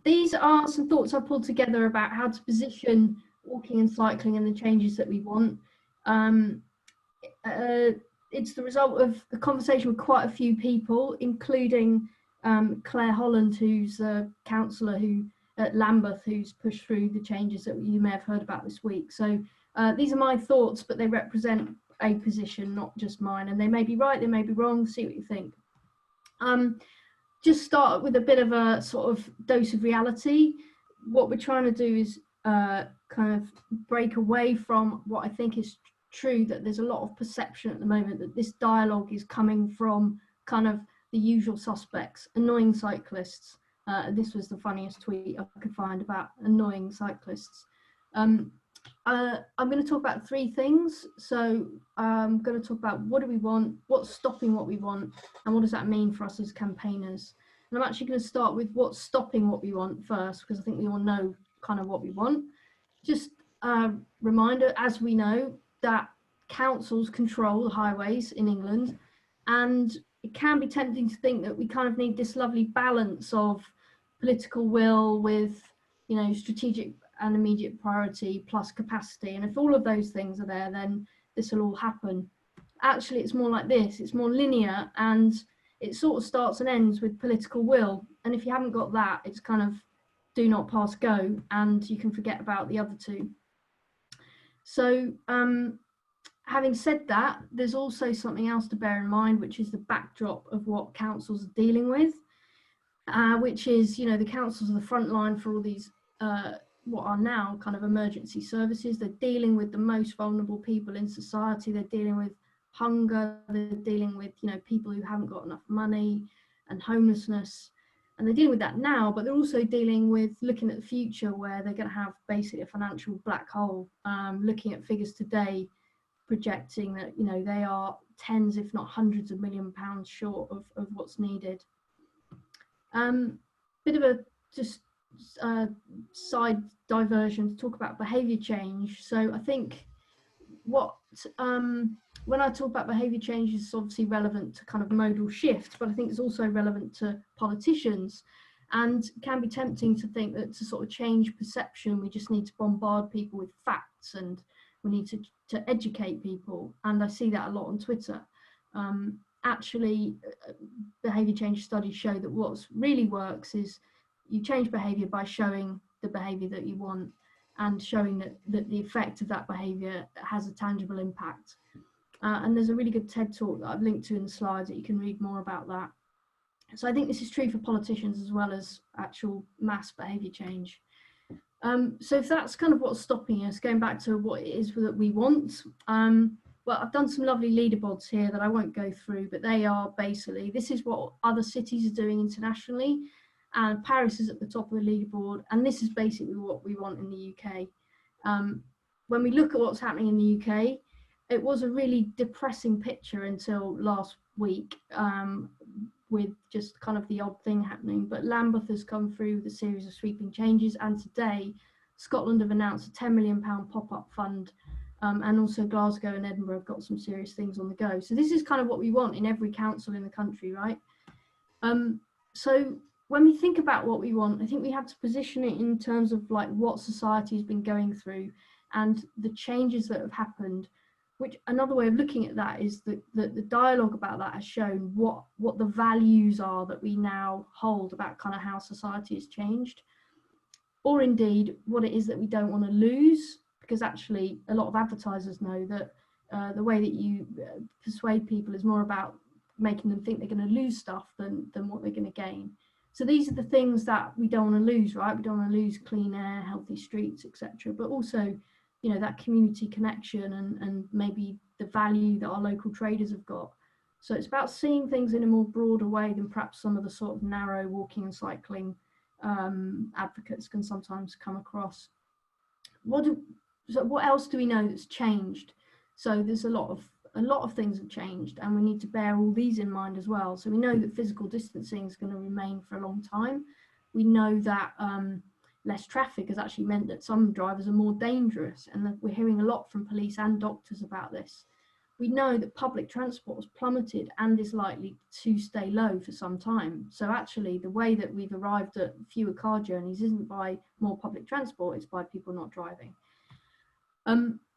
these are some thoughts I pulled together about how to position walking and cycling and the changes that we want. It's the result of a conversation with quite a few people, including Claire Holland, who's a councillor at Lambeth, who's pushed through the changes that you may have heard about this week. So these are my thoughts, but they represent a position, not just mine, and they may be right, they may be wrong. See what you think. Just start with a bit of a sort of dose of reality. What we're trying to do is kind of break away from what I think is true, that there's a lot of perception at the moment that this dialogue is coming from kind of the usual suspects, annoying cyclists. This was the funniest tweet I could find about annoying cyclists. I'm going to talk about three things. So I'm going to talk about what do we want, what's stopping what we want, and what does that mean for us as campaigners. And I'm actually going to start with what's stopping what we want first, because I think we all know kind of what we want. Just a reminder, as we know, that councils control the highways in England, and it can be tempting to think that we kind of need this lovely balance of political will with, you know, strategic and immediate priority plus capacity. And if all of those things are there, then this will all happen. Actually, it's more like this. It's more linear, and it sort of starts and ends with political will. And if you haven't got that, it's kind of do not pass go, and you can forget about the other two. So having said that, there's also something else to bear in mind, which is the backdrop of what councils are dealing with, which is, you know, the councils are the front line for all these what are now kind of emergency services. They're dealing with the most vulnerable people in society. They're dealing with hunger. They're dealing with, you know, people who haven't got enough money and homelessness. And they're dealing with that now, but they're also dealing with looking at the future, where they're going to have basically a financial black hole. Looking at figures today, projecting that, you know, they are tens, if not hundreds of £1 million short of what's needed. Bit of a just side diversion to talk about behaviour change. So I think what when I talk about behaviour change, is obviously relevant to kind of modal shift, but I think it's also relevant to politicians, and can be tempting to think that to sort of change perception, we just need to bombard people with facts and we need to educate people. And I see that a lot on Twitter. Actually, behaviour change studies show that what really works is you change behaviour by showing the behaviour that you want, and showing that the effect of that behaviour has a tangible impact. And there's a really good TED talk that I've linked to in the slides that you can read more about that. So I think this is true for politicians as well as actual mass behaviour change. So if that's kind of what's stopping us, going back to what it is that we want, well, I've done some lovely leaderboards here that I won't go through, but they are basically, this is what other cities are doing internationally, and Paris is at the top of the leaderboard, and this is basically what we want in the UK. When we look at what's happening in the UK, it was a really depressing picture until last week, with just kind of the odd thing happening. But Lambeth has come through with a series of sweeping changes, and today Scotland have announced a £10 million pop-up fund, and also Glasgow and Edinburgh have got some serious things on the go. So this is kind of what we want in every council in the country, right? So when we think about what we want, I think we have to position it in terms of like what society has been going through and the changes that have happened. Which another way of looking at that is that the dialogue about that has shown what the values are that we now hold about kind of how society has changed, or indeed what it is that we don't want to lose, because actually a lot of advertisers know that the way that you persuade people is more about making them think they're going to lose stuff than what they're going to gain. So these are the things that we don't want to lose, right? We don't want to lose clean air, healthy streets, etc. But also, you know, that community connection and maybe the value that our local traders have got. So it's about seeing things in a more broader way than perhaps some of the sort of narrow walking and cycling advocates can sometimes come across. So what else do we know that's changed? So there's a lot of things have changed, and we need to bear all these in mind as well. So we know that physical distancing is going to remain for a long time. We know that less traffic has actually meant that some drivers are more dangerous, and that we're hearing a lot from police and doctors about this. we know that public transport has plummeted and is likely to stay low for some time. So actually the way that we've arrived at fewer car journeys isn't by more public transport, it's by people not driving.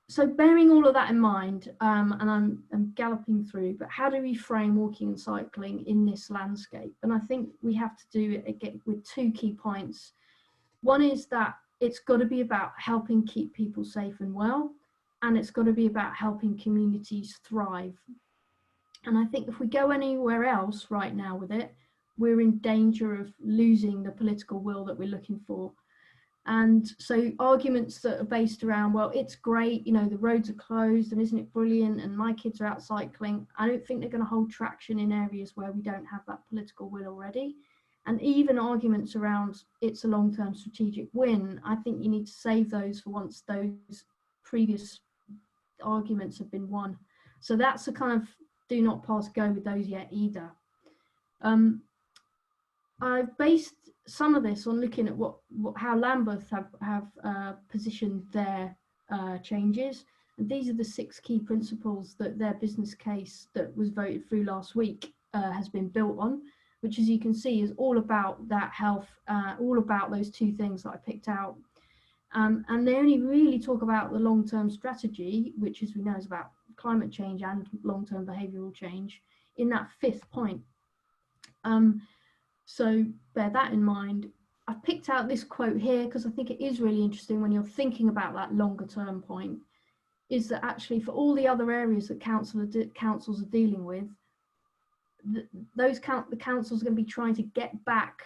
So bearing all of that in mind, and I'm galloping through, but how do we frame walking and cycling in this landscape? And I think we have to do it again with two key points. One is that it's got to be about helping keep people safe and well, and it's got to be about helping communities thrive. And I think if we go anywhere else right now with it, we're in danger of losing the political will that we're looking for. And so arguments that are based around, well, it's great, you know, the roads are closed and isn't it brilliant, and my kids are out cycling, I don't think they're going to hold traction in areas where we don't have that political will already. And even arguments around it's a long-term strategic win, I think you need to save those for once those previous arguments have been won. So that's a kind of do not pass go with those yet either. I've based some of this on looking at how Lambeth have positioned their changes. And these are the 6 key principles that their business case that was voted through last week has been built on, which, as you can see, is all about that health, all about those 2 things that I picked out. And they only really talk about the long-term strategy, which, as we know, is about climate change and long-term behavioural change, in that 5th point. So bear that in mind. I've picked out this quote here because I think it is really interesting when you're thinking about that longer term point, is that actually for all the other areas that councils are dealing with, the councils are going to be trying to get back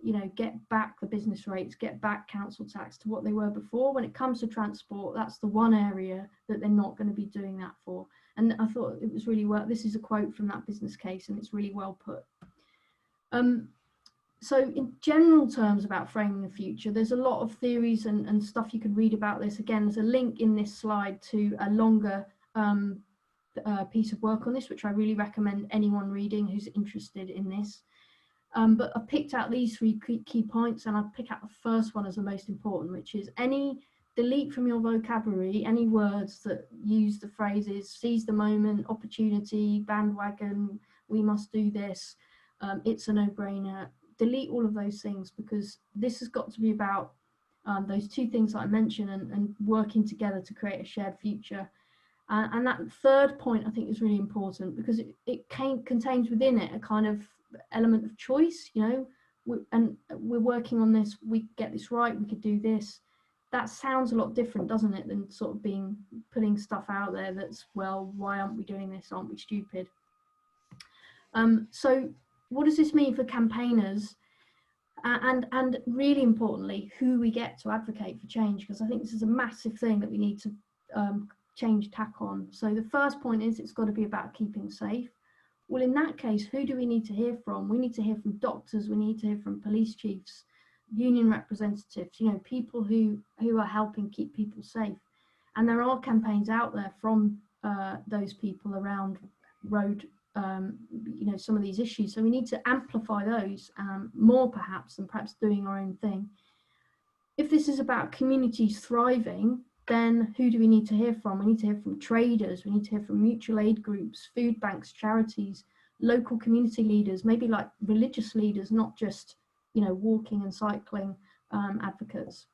the business rates, get back council tax to what they were before. When it comes to transport, that's the one area that they're not going to be doing that for. And I thought it was really well, this is a quote from that business case and it's really well put. So in general terms about framing the future, there's a lot of theories and stuff you could read about this. Again, there's a link in this slide to a longer piece of work on this, which I really recommend anyone reading who's interested in this. But I picked out these 3 key points, and I pick out the first one as the most important, which is delete from your vocabulary any words that use the phrases seize the moment, opportunity, bandwagon, we must do this, it's a no-brainer. Delete all of those things, because this has got to be about those 2 things that I mentioned and working together to create a shared future. And that 3rd point I think is really important, because it contains within it a kind of element of choice. You know, we're working on this, we get this right, we could do this. That sounds a lot different, doesn't it, than sort of putting stuff out there that's, well, why aren't we doing this, aren't we stupid? So what does this mean for campaigners, and really importantly, who we get to advocate for change? Because I think this is a massive thing that we need to change tack on. So the first point is it's got to be about keeping safe. Well, in that case, who do we need to hear from? We need to hear from doctors, we need to hear from police chiefs, union representatives, you know, people who are helping keep people safe. And there are campaigns out there from those people around road, you know, some of these issues. So we need to amplify those more perhaps than perhaps doing our own thing. If this is about communities thriving, then who do we need to hear from? We need to hear from traders, we need to hear from mutual aid groups, food banks, charities, local community leaders, maybe like religious leaders, not just, you know, walking and cycling advocates.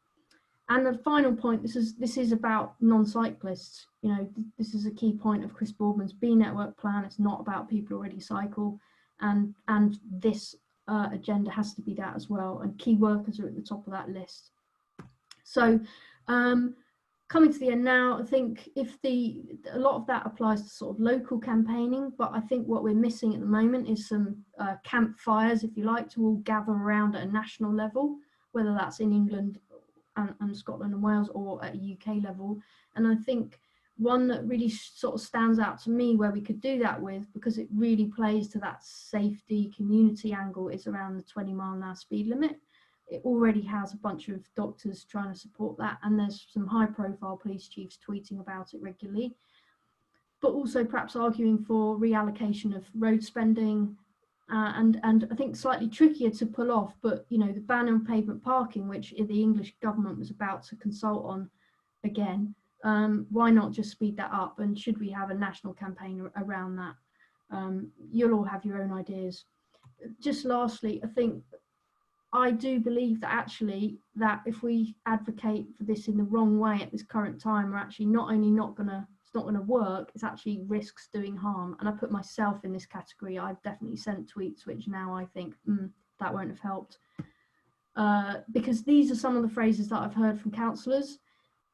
And the final point, this is about non-cyclists. You know, this is a key point of Chris Boardman's B Network plan. It's not about people who already cycle, and this agenda has to be that as well. And key workers are at the top of that list. So coming to the end now, I think a lot of that applies to sort of local campaigning, but I think what we're missing at the moment is some campfires, if you like, to all gather around at a national level, whether that's in England and Scotland and Wales or at a UK level. And I think one that really sort of stands out to me where we could do that with, because it really plays to that safety community angle, is around the 20-mile-an-hour speed limit. It already has a bunch of doctors trying to support that, and there's some high-profile police chiefs tweeting about it regularly, but also perhaps arguing for reallocation of road spending, and I think slightly trickier to pull off, but you know, the ban on pavement parking, which the English government was about to consult on again, why not just speed that up? And should we have a national campaign around that? You'll all have your own ideas. Just lastly, I do believe that actually that if we advocate for this in the wrong way at this current time, we're actually not only it's not gonna work, it's actually risks doing harm. And I put myself in this category. I've definitely sent tweets which now I think that won't have helped, because these are some of the phrases that I've heard from counsellors.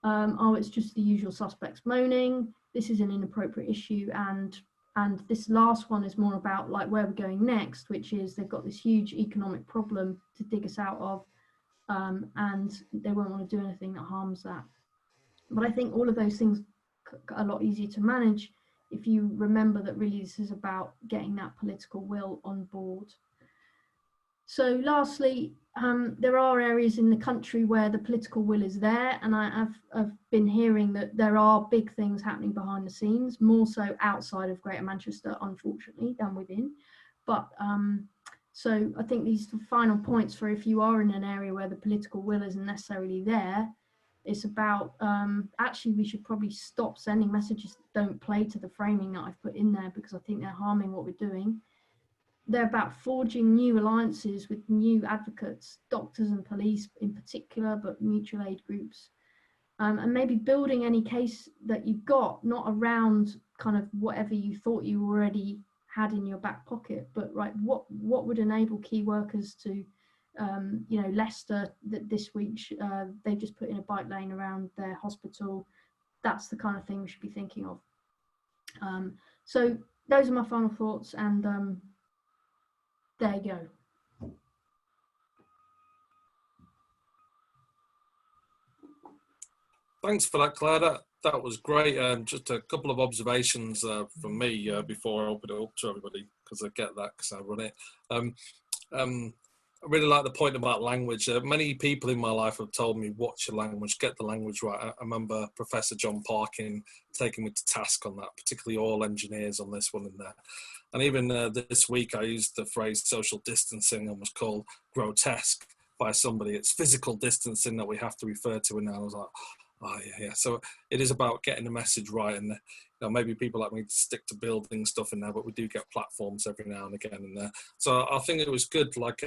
Oh, it's just the usual suspects moaning, this is an inappropriate issue, and this last one is more about like where we're going next, which is they've got this huge economic problem to dig us out of, and they won't want to do anything that harms that. But I think all of those things are a lot easier to manage if you remember that really this is about getting that political will on board. So lastly, there are areas in the country where the political will is there, and I've been hearing that there are big things happening behind the scenes, more so outside of Greater Manchester, unfortunately, than within. But so I think these final points for if you are in an area where the political will isn't necessarily there, it's about actually we should probably stop sending messages that don't play to the framing that I've put in there, because I think they're harming what we're doing. They're about forging new alliances with new advocates, doctors and police in particular, but mutual aid groups, and maybe building any case that you've got, not around kind of whatever you thought you already had in your back pocket, but right, what would enable key workers to, you know, Leicester that this week they've just put in a bike lane around their hospital. That's the kind of thing we should be thinking of. So those are my final thoughts, and there you go. Thanks for that, Claire. That was great. Just a couple of observations from me before I open it up to everybody, because I get that because I run it. I really like the point about language. Many people in my life have told me, watch your language, get the language right. I remember Professor John Parkin taking me to task on that, particularly all engineers on this one and there. And even this week, I used the phrase social distancing and was called grotesque by somebody. It's physical distancing that we have to refer to. And I was like, oh, yeah. So it is about getting the message right. And you know, maybe people like me to stick to building stuff in there, but we do get platforms every now and again in there. So I think it was good. Like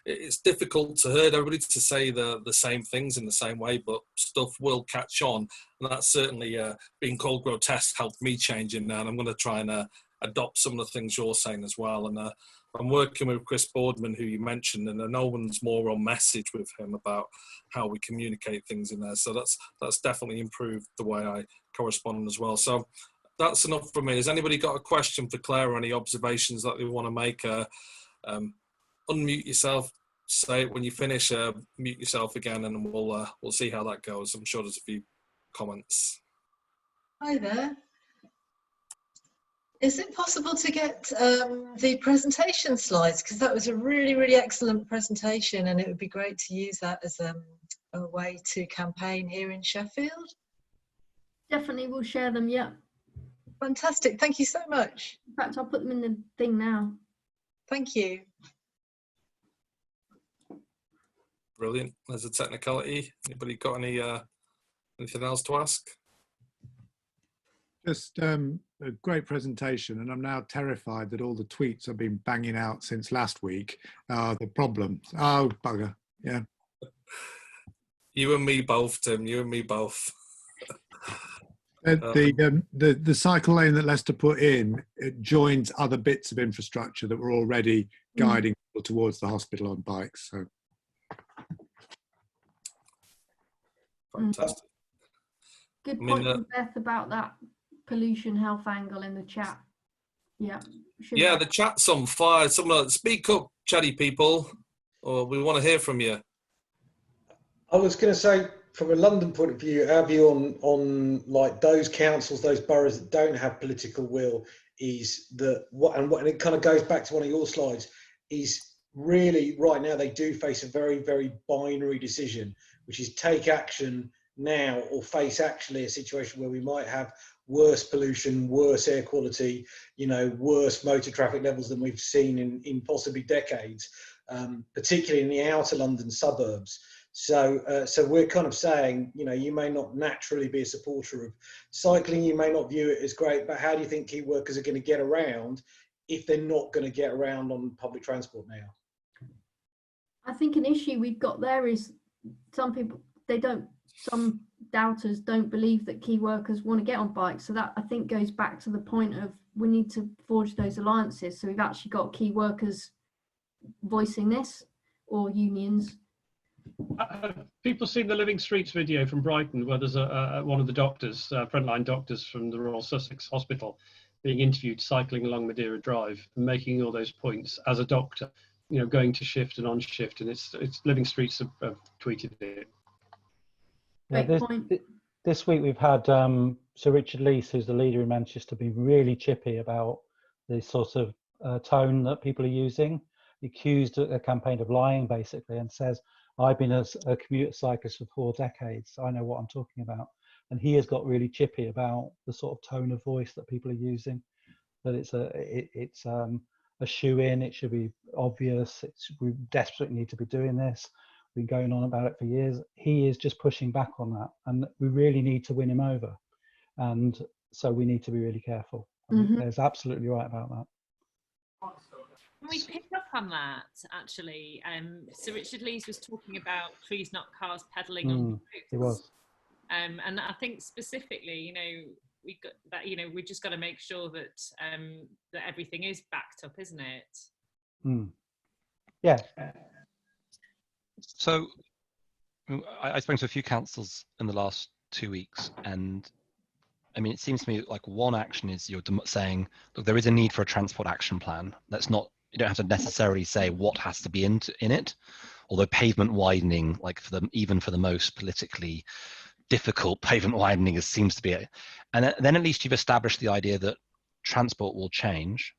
it's difficult to herd everybody to say the same things in the same way, but stuff will catch on. And that's certainly being called grotesque helped me change in there. And I'm going to try and adopt some of the things you're saying as well. And I'm working with Chris Boardman, who you mentioned, and no one's more on message with him about how we communicate things in there. So that's definitely improved the way I correspond as well. So that's enough for me. Has anybody got a question for Claire or any observations that they want to make? Unmute yourself, say it when you finish, mute yourself again, and we'll see how that goes. I'm sure there's a few comments. Hi there. Is it possible to get the presentation slides? Because that was a really, really excellent presentation, and it would be great to use that as a way to campaign here in Sheffield. Definitely, we'll share them, yeah. Fantastic, thank you so much. In fact, I'll put them in the thing now. Thank you. Brilliant. There's a technicality. Anybody got anything else to ask? Just a great presentation, and I'm now terrified that all the tweets I've been banging out since last week are the problem. Oh, bugger, yeah. You and me both, Tim, you and me both. The cycle lane that Leicester put in, it joins other bits of infrastructure that were already guiding people towards the hospital on bikes. So. Fantastic. Good point from Beth about that pollution health angle in the chat. Yeah. Yeah, the chat's on fire. Someone speak up, chatty people, or we want to hear from you. I was going to say, from a London point of view, our view on like those councils, those boroughs that don't have political will is that and it kind of goes back to one of your slides, is really right now they do face a very, very binary decision, which is take action now or face actually a situation where we might have worse pollution, worse air quality, you know, worse motor traffic levels than we've seen in possibly decades, particularly in the outer London suburbs. So we're kind of saying, you know, you may not naturally be a supporter of cycling, you may not view it as great, but how do you think key workers are going to get around if they're not going to get around on public transport now? I think an issue we've got there is some doubters don't believe that key workers want to get on bikes. So that, I think, goes back to the point of we need to forge those alliances. So we've actually got key workers voicing this, or unions. Have people seen the Living Streets video from Brighton, where there's one of the doctors, frontline doctors from the Royal Sussex Hospital, being interviewed cycling along Madeira Drive and making all those points as a doctor, you know, going to shift and on shift, and it's Living Streets have tweeted it. Yeah, this week we've had Sir Richard Leese, who's the leader in Manchester, be really chippy about the sort of tone that people are using. He accused a campaign of lying, basically, and says, I've been a commuter cyclist for 4 decades. I know what I'm talking about. And he has got really chippy about the sort of tone of voice that people are using, that it's a shoe-in, it should be obvious, we desperately need to be doing this. We've been going on about it for years. He is just pushing back on that, and we really need to win him over. And so we need to be really careful. There's absolutely right about that. Can we pick up on that, actually? Sir Richard Leese was talking about trees, not cars, pedalling on roads. He was. And I think specifically, you know, we got that. You know, we just got to make sure that that everything is backed up, isn't it? Yeah. So, I spoke to a few councils in the last 2 weeks, and I mean, it seems to me like one action is you're saying, look, there is a need for a transport action plan. That's not, you don't have to necessarily say what has to be in it, although pavement widening, like even for the most politically difficult pavement widening, seems to be it. And then at least you've established the idea that transport will change,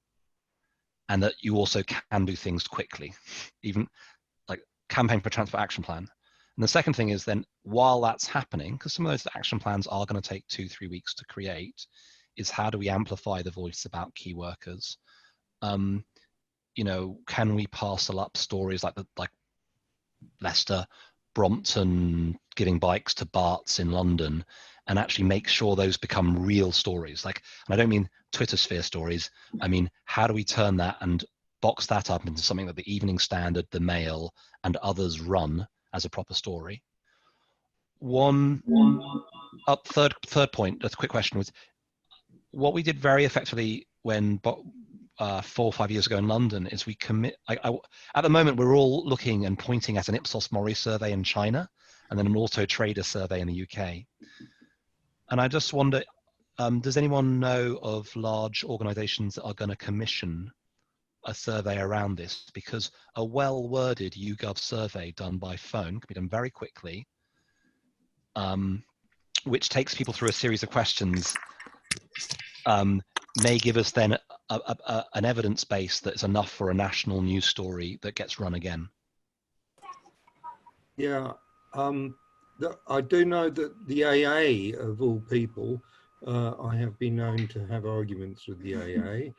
and that you also can do things quickly, even like campaign for a transport action plan. And the second thing is then, while that's happening, because some of those action plans are going to take 2-3 weeks to create, is how do we amplify the voice about key workers? You know, can we parcel up stories like Leicester, Brompton giving bikes to Barts in London, and actually make sure those become real stories? Like, and I don't mean Twitter sphere stories. I mean, how do we turn that and box that up into something that the Evening Standard, the Mail, and others run as a proper story? Third point, just a quick question, was what we did very effectively when 4 or 5 years ago in London is we commit, at the moment we're all looking and pointing at an Ipsos Mori survey in China and then an Auto Trader survey in the UK. And I just wonder, does anyone know of large organizations that are going to commission a survey around this? Because a well-worded YouGov survey done by phone can be done very quickly, which takes people through a series of questions, may give us then an evidence base that's enough for a national news story that gets run again. Yeah, I do know that the AA, of all people, I have been known to have arguments with the AA,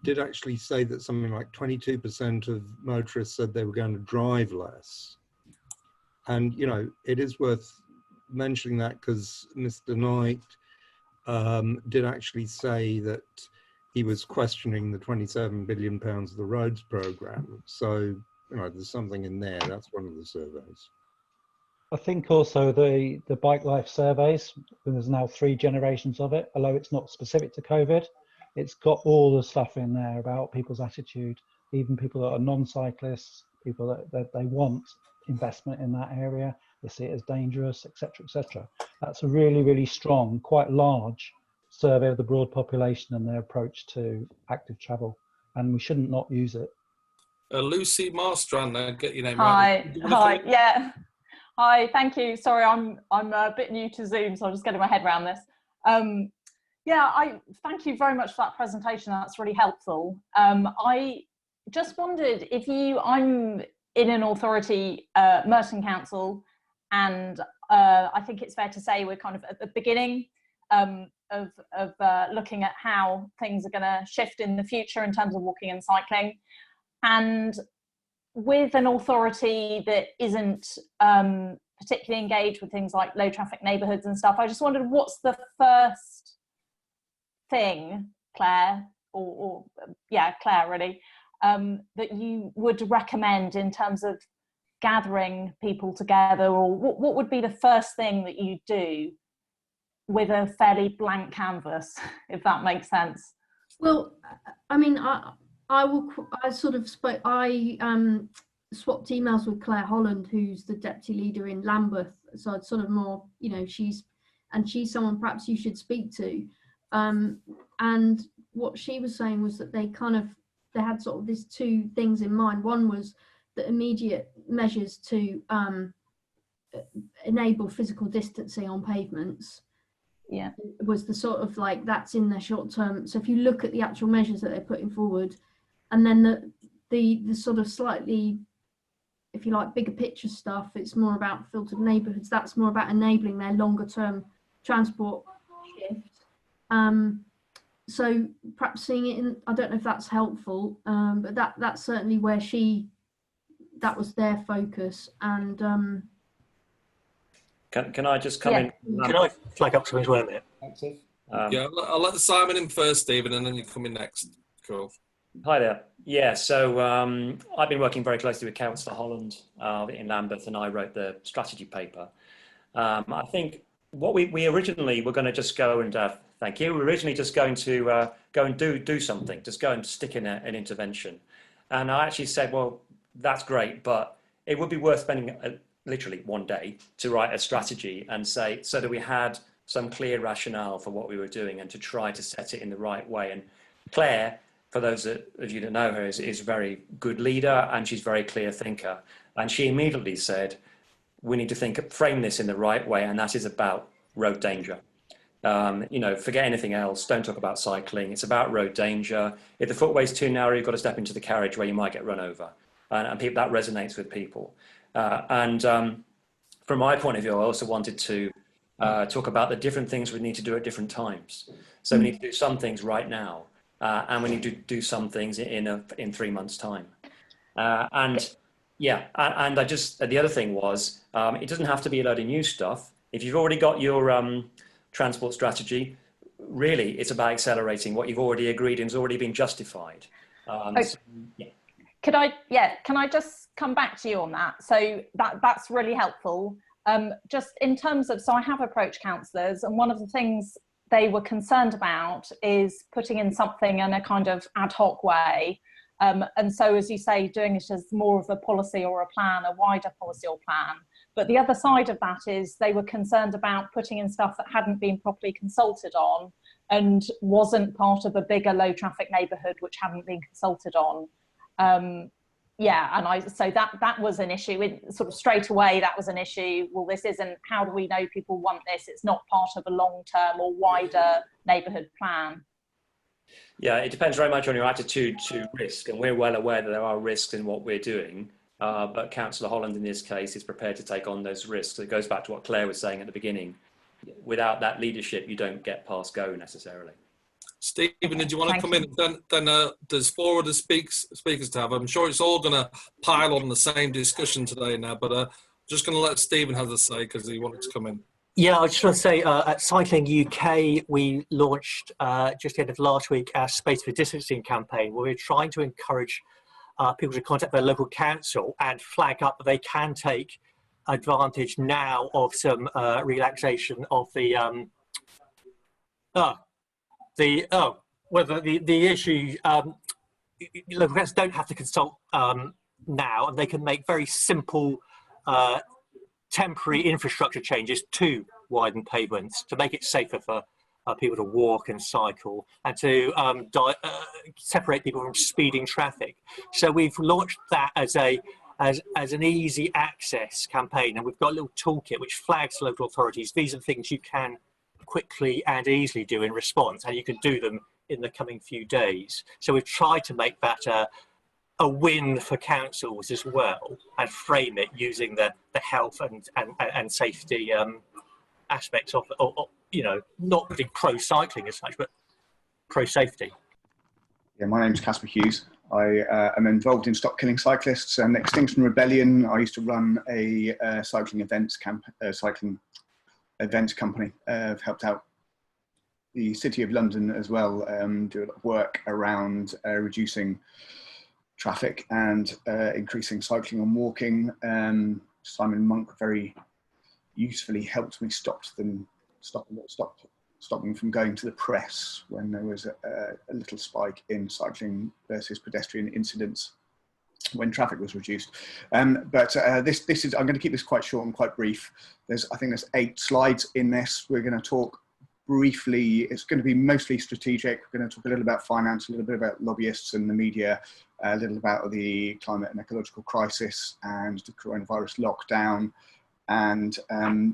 did actually say that something like 22% of motorists said they were going to drive less. And, you know, it is worth mentioning that because Mr. Knight did actually say that he was questioning the £27 billion of the roads programme. So, you know, there's something in there. That's one of the surveys. I think also the Bike Life surveys, there's now 3 generations of it, although it's not specific to COVID. It's got all the stuff in there about people's attitude, even people that are non-cyclists, people that they want investment in that area, they see it as dangerous, etc., etc. That's a really, really strong, quite large survey of the broad population and their approach to active travel, and we shouldn't not use it. Lucy Marstrand, get your name right. Hi, yeah. Hi, thank you. Sorry, I'm a bit new to Zoom, so I'm just getting my head around this. Yeah, I thank you very much for that presentation. That's really helpful. I just wondered if I'm in an authority, Merton Council, and I think it's fair to say we're kind of at the beginning of looking at how things are going to shift in the future in terms of walking and cycling. And with an authority that isn't particularly engaged with things like low traffic neighbourhoods and stuff, I just wondered what's the first thing, Claire, or Claire really, that you would recommend in terms of gathering people together, or what would be the first thing that you do with a fairly blank canvas, if that makes sense? Well, I mean, I swapped emails with Claire Holland, who's the deputy leader in Lambeth. So it's sort of more, you know, she's someone perhaps you should speak to. And what she was saying was that they had sort of these two things in mind. One was the immediate measures to enable physical distancing on pavements. Yeah, was the sort of like, that's in the short term. So if you look at the actual measures that they're putting forward, and then the sort of slightly, if you like, bigger picture stuff, it's more about filtered neighbourhoods. That's more about enabling their longer term transport shift. So perhaps seeing it in, I don't know if that's helpful, but that's certainly where that was their focus. And can I just come in? Can I flag up something as well, mate? Yeah, I'll let Simon in first, Stephen, and then you come in next. Cool. Hi there. Yeah, so I've been working very closely with Councillor Holland in Lambeth, and I wrote the strategy paper. I think what we originally were going to just go and thank you. We were originally just going to go and do something, just go and stick in an intervention. And I actually said, well, that's great, but it would be worth spending literally one day to write a strategy and say, so that we had some clear rationale for what we were doing and to try to set it in the right way. And Claire, for those of you that know her, is a very good leader, and she's a very clear thinker. And she immediately said, we need to frame this in the right way, and that is about road danger. You know, forget anything else. Don't talk about cycling. It's about road danger. If the footway's too narrow, you've got to step into the carriage where you might get run over. And people, that resonates with people. From my point of view, I also wanted to talk about the different things we need to do at different times. So we need to do some things right now, and we need to do some things in 3 months' time. And I just, the other thing was, it doesn't have to be a load of new stuff. If you've already got your transport strategy, really, it's about accelerating what you've already agreed and has already been justified. So, yeah. Can I just come back to you on that? So that's really helpful. Just in terms of, so I have approached councillors, and one of the things they were concerned about is putting in something in a kind of ad hoc way. And so, as you say, doing it as more of a policy or a plan, a wider policy or plan. But the other side of that is they were concerned about putting in stuff that hadn't been properly consulted on and wasn't part of a bigger low traffic neighbourhood which hadn't been consulted on. So that was an issue. Sort of straight away, that was an issue. Well, this isn't, how do we know people want this? It's not part of a long-term or wider neighbourhood plan. Yeah, it depends very much on your attitude to risk, and we're well aware that there are risks in what we're doing, but Councillor Holland in this case is prepared to take on those risks. It goes back to what Claire was saying at the beginning. Without that leadership, you don't get past go necessarily. Stephen, did you want to come in? Then there's 4 other speakers to have. I'm sure it's all going to pile on the same discussion today now, but just going to let Stephen have the say because he wanted to come in. Yeah, I just want to say at Cycling UK, we launched just the end of last week our Space for Distancing campaign, where we're trying to encourage people to contact their local council and flag up that they can take advantage now of some relaxation of the issue. Local councils don't have to consult now, and they can make very simple temporary infrastructure changes to widen pavements to make it safer for people to walk and cycle, and to separate people from speeding traffic. So we've launched that as an easy access campaign, and we've got a little toolkit which flags local authorities. These are things you can quickly and easily do in response, and you can do them in the coming few days. So we've tried to make that a win for councils as well, and frame it using the health and safety aspects of you know, not really pro cycling as such, but pro safety. Yeah, my name's Caspar Hugest. I am involved in Stop Killing Cyclists and Extinction Rebellion. I used to run a cycling events company. I've helped out the City of London as well, do a lot of work around reducing traffic and increasing cycling and walking. Simon Monk very usefully helped me stop them from going to the press when there was a little spike in cycling versus pedestrian incidents when traffic was reduced. But this is, I'm going to keep this quite short and quite brief. I think there's 8 slides in this. We're going to talk briefly, it's going to be mostly strategic. We're going to talk a little about finance, a little bit about lobbyists and the media, a little about the climate and ecological crisis and the coronavirus lockdown. And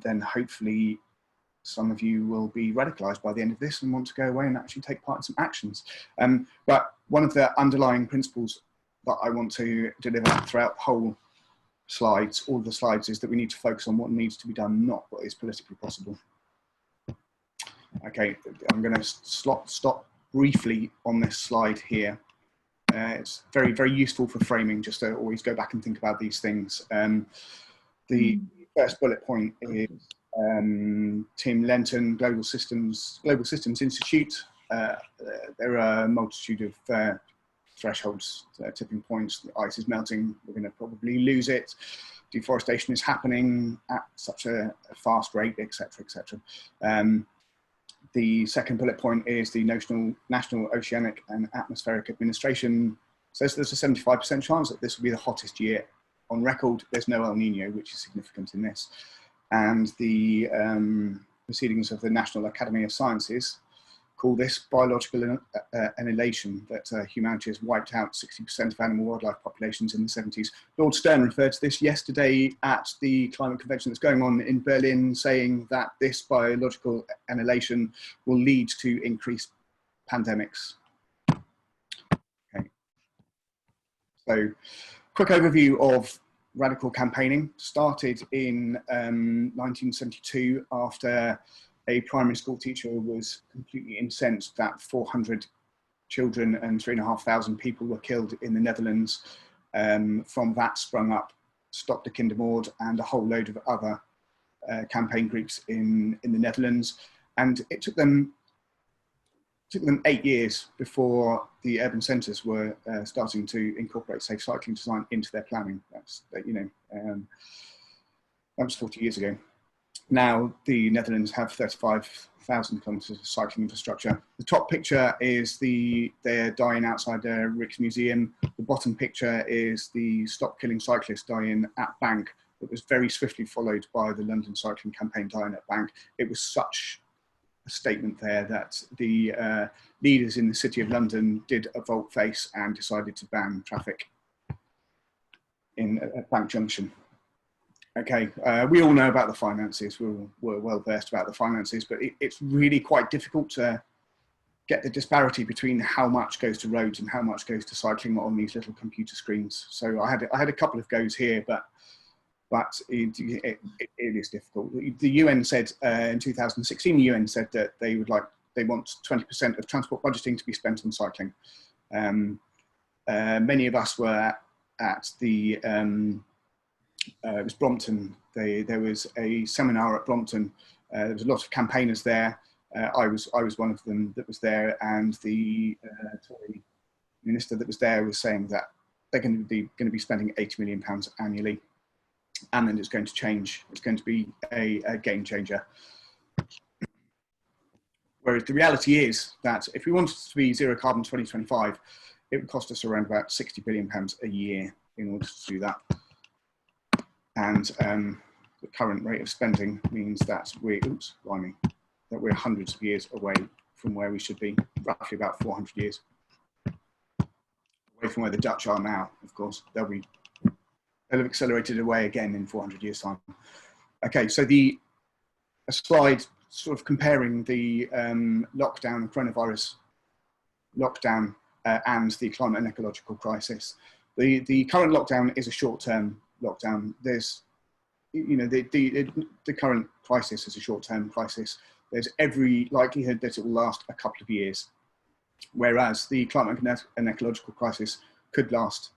then hopefully some of you will be radicalized by the end of this and want to go away and actually take part in some actions. But one of the underlying principles that I want to deliver throughout the whole slides, all of the slides, is that we need to focus on what needs to be done, not what is politically possible. Okay, I'm going to stop briefly on this slide here. It's very, very useful for framing, just to always go back and think about these things. The first bullet point is Tim Lenton, Global Systems Institute. There are a multitude of thresholds, tipping points. The ice is melting, we're going to probably lose it. Deforestation is happening at such a fast rate, etc., etc. The second bullet point is the National Oceanic and Atmospheric Administration says there's a 75% chance that this will be the hottest year on record. There's no El Nino, which is significant in this. And the proceedings of the National Academy of Sciences call this biological annihilation, that humanity has wiped out 60% of animal wildlife populations in the 70s. Lord Stern referred to this yesterday at the climate convention that's going on in Berlin, saying that this biological annihilation will lead to increased pandemics. Okay. So, quick overview of radical campaigning. Started in 1972 after a primary school teacher was completely incensed that 400 children and 3,500 people were killed in the Netherlands. From that sprung up Stop the Kindermoord and a whole load of other campaign groups in the Netherlands. And it took them 8 years before the urban centres were starting to incorporate safe cycling design into their planning. That was 40 years ago. Now the Netherlands have 35,000 kilometres of cycling infrastructure. The top picture is they're dying outside the Rijksmuseum. The bottom picture is the Stop Killing Cyclists die-in at Bank. It was very swiftly followed by the London Cycling Campaign die-in at Bank. It was such a statement there that the leaders in the City of London did a volte-face and decided to ban traffic at Bank Junction. Okay, we all know about the finances. We're well versed about the finances, but it's really quite difficult to get the disparity between how much goes to roads and how much goes to cycling on these little computer screens. So I had a couple of goes here, but it is difficult. The UN said in 2016, the UN said that they want 20% of transport budgeting to be spent on cycling. Many of us were at the it was Brompton. There was a seminar at Brompton. There was a lot of campaigners there. I was one of them that was there, and the Tory minister that was there was saying that they're going to be spending £80 million annually, and then it's going to change. It's going to be a game changer. Whereas the reality is that if we wanted to be zero carbon 2025, it would cost us around about £60 billion a year in order to do that. And the current rate of spending means that we're hundreds of years away from where we should be, roughly about 400 years. Away from where the Dutch are now, of course. They'll have accelerated away again in 400 years' time. Okay, so a slide sort of comparing the lockdown, coronavirus lockdown, and the climate and ecological crisis. The current lockdown is a short-term lockdown. There's, the current crisis is a short-term crisis. There's every likelihood that it will last a couple of years, whereas the climate and ecological crisis could last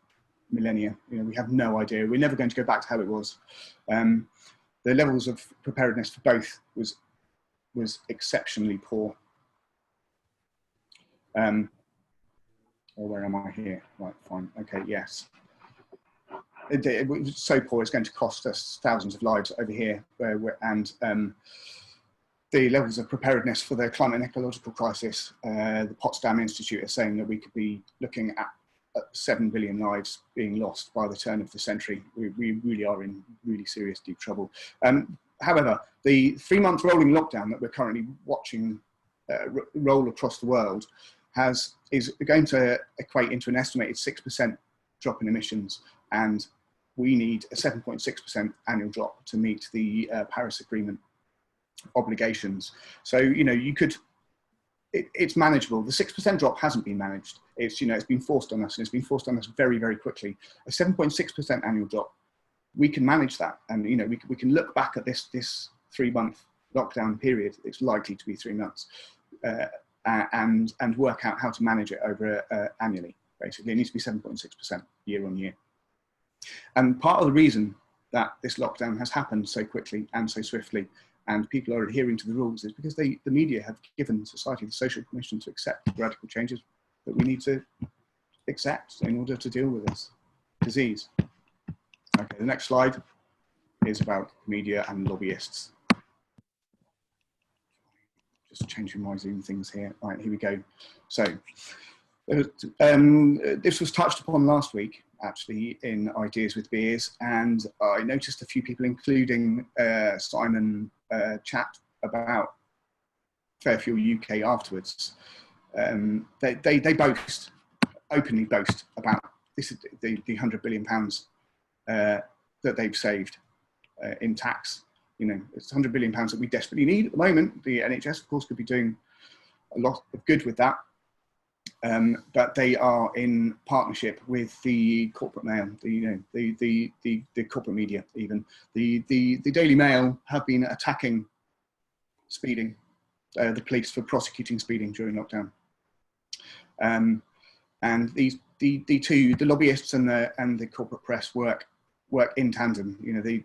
millennia. You know, we have no idea. We're never going to go back to how it was. The levels of preparedness for both was exceptionally poor. Where am I here? Right, fine. Okay, yes. It was so poor, it's going to cost us thousands of lives over here. The levels of preparedness for the climate and ecological crisis, the Potsdam Institute is saying that we could be looking at 7 billion lives being lost by the turn of the century. We really are in really serious, deep trouble. However, the 3-month rolling lockdown that we're currently watching roll across the world is going to equate into an estimated 6% drop in emissions, and we need a 7.6% annual drop to meet the Paris Agreement obligations. So, you know, it's manageable. The 6% drop hasn't been managed. It's, you know, it's been forced on us, and it's been forced on us very, very quickly. A 7.6% annual drop, we can manage that. And, you know, we can look back at this 3-month lockdown period. It's likely to be 3 months, and work out how to manage it over annually. Basically, it needs to be 7.6% year on year. And part of the reason that this lockdown has happened so quickly and so swiftly, and people are adhering to the rules, is because the media have given society the social permission to accept the radical changes that we need to accept in order to deal with this disease. Okay, the next slide is about media and lobbyists. Just changing my Zoom things here. Right, here we go. So this was touched upon last week, actually, in Ideas with Beers, and I noticed a few people, including Simon, chat about Fairfield UK afterwards. They openly boast about this, the £100 billion that they've saved in tax. You know, it's £100 billion that we desperately need at the moment. The NHS, of course, could be doing a lot of good with that. But they are in partnership with the corporate mail, the corporate media. Even the Daily Mail have been attacking speeding, the police for prosecuting speeding during lockdown. And the lobbyists and the corporate press work in tandem. You know, the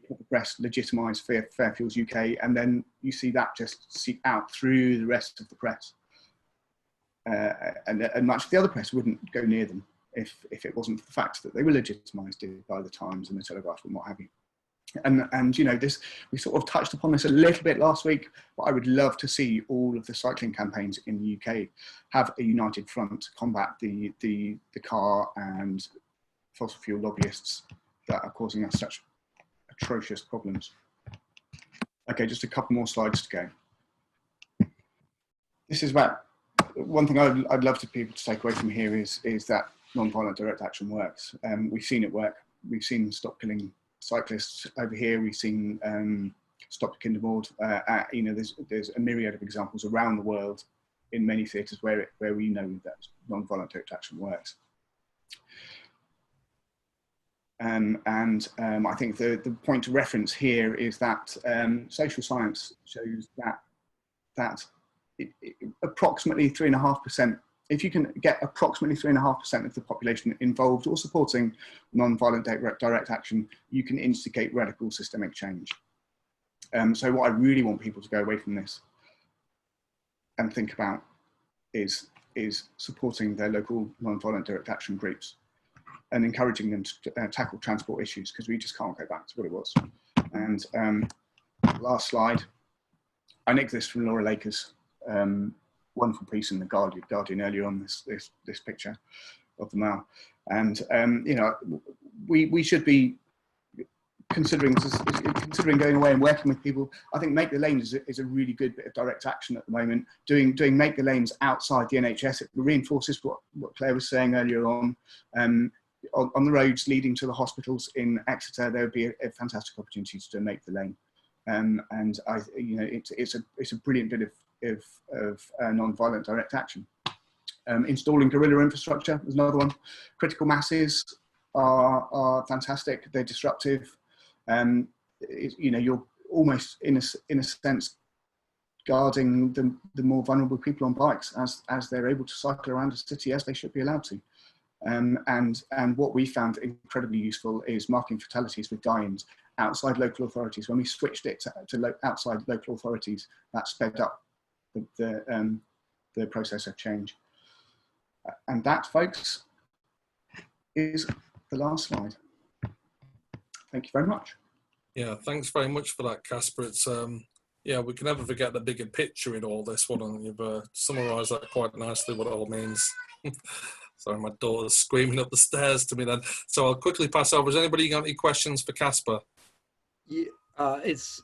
corporate press legitimise Fairfields UK, and then you see that just seep out through the rest of the press. And much of the other press wouldn't go near them if it wasn't for the fact that they were legitimised by the Times and the Telegraph and what have you. And you know, this, we sort of touched upon this a little bit last week, but I would love to see all of the cycling campaigns in the UK have a united front to combat the car and fossil fuel lobbyists that are causing us such atrocious problems. Okay, just a couple more slides to go. This is about one thing I'd love to people to take away from here is that non-violent direct action works. We've seen it work. We've seen Stop Killing Cyclists over here. We've seen Stop Kindermord. You know, there's a myriad of examples around the world in many theatres where we know that non-violent direct action works. I think the point to reference here is that social science shows that approximately 3.5%, if you can get approximately 3.5% of the population involved or supporting non-violent direct action, you can instigate radical systemic change. So what I really want people to go away from this and think about is supporting their local non-violent direct action groups and encouraging them to tackle transport issues, because we just can't go back to what it was. And last slide, I nicked this from Laura Laker's wonderful piece in the Guardian earlier on, this picture of the Mail. And you know, we should be considering going away and working with people. I think Make the Lanes is a really good bit of direct action at the moment. Doing Make the Lanes outside the NHS, it reinforces what Claire was saying earlier on. On the roads leading to the hospitals in Exeter, there would be a fantastic opportunity to make the lane. And you know, it's a brilliant bit of non-violent direct action. Installing guerrilla infrastructure is another one. Critical masses are fantastic. They're disruptive. You know, you're almost in a sense guarding the more vulnerable people on bikes as they're able to cycle around a city as they should be allowed to. And what we found incredibly useful is marking fatalities with die-ins outside local authorities. When we switched it to outside local authorities, that sped up the process of change. And that, folks, is the last slide. Thank you very much. Yeah, thanks very much for that, Caspar. It's yeah, we can never forget the bigger picture in all this one, and you've summarised that quite nicely, what it all means. Sorry, my daughter's screaming up the stairs to me then. So I'll quickly pass over. Has anybody got any questions for Caspar? Yeah, it's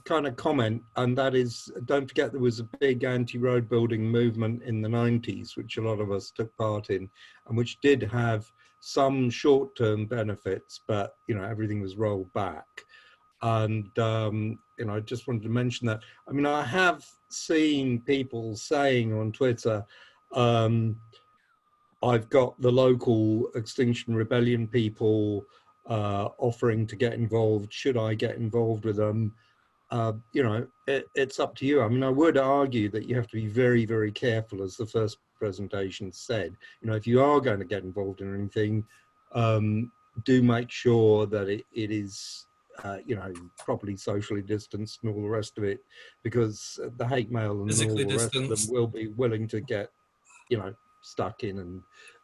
kind of comment, and that is, don't forget there was a big anti-road building movement in the 90s, which a lot of us took part in, and which did have some short-term benefits, but everything was rolled back. And I just wanted to mention that. I mean, I have seen people saying on Twitter, I've got the local Extinction Rebellion people offering to get involved. Should I get involved with them? It's up to you. I mean, I would argue that you have to be very, very careful, as the first presentation said. If you are going to get involved in anything, do make sure that it is, properly socially distanced and all the rest of it, because the hate mail and all the rest of them will be willing to get, stuck in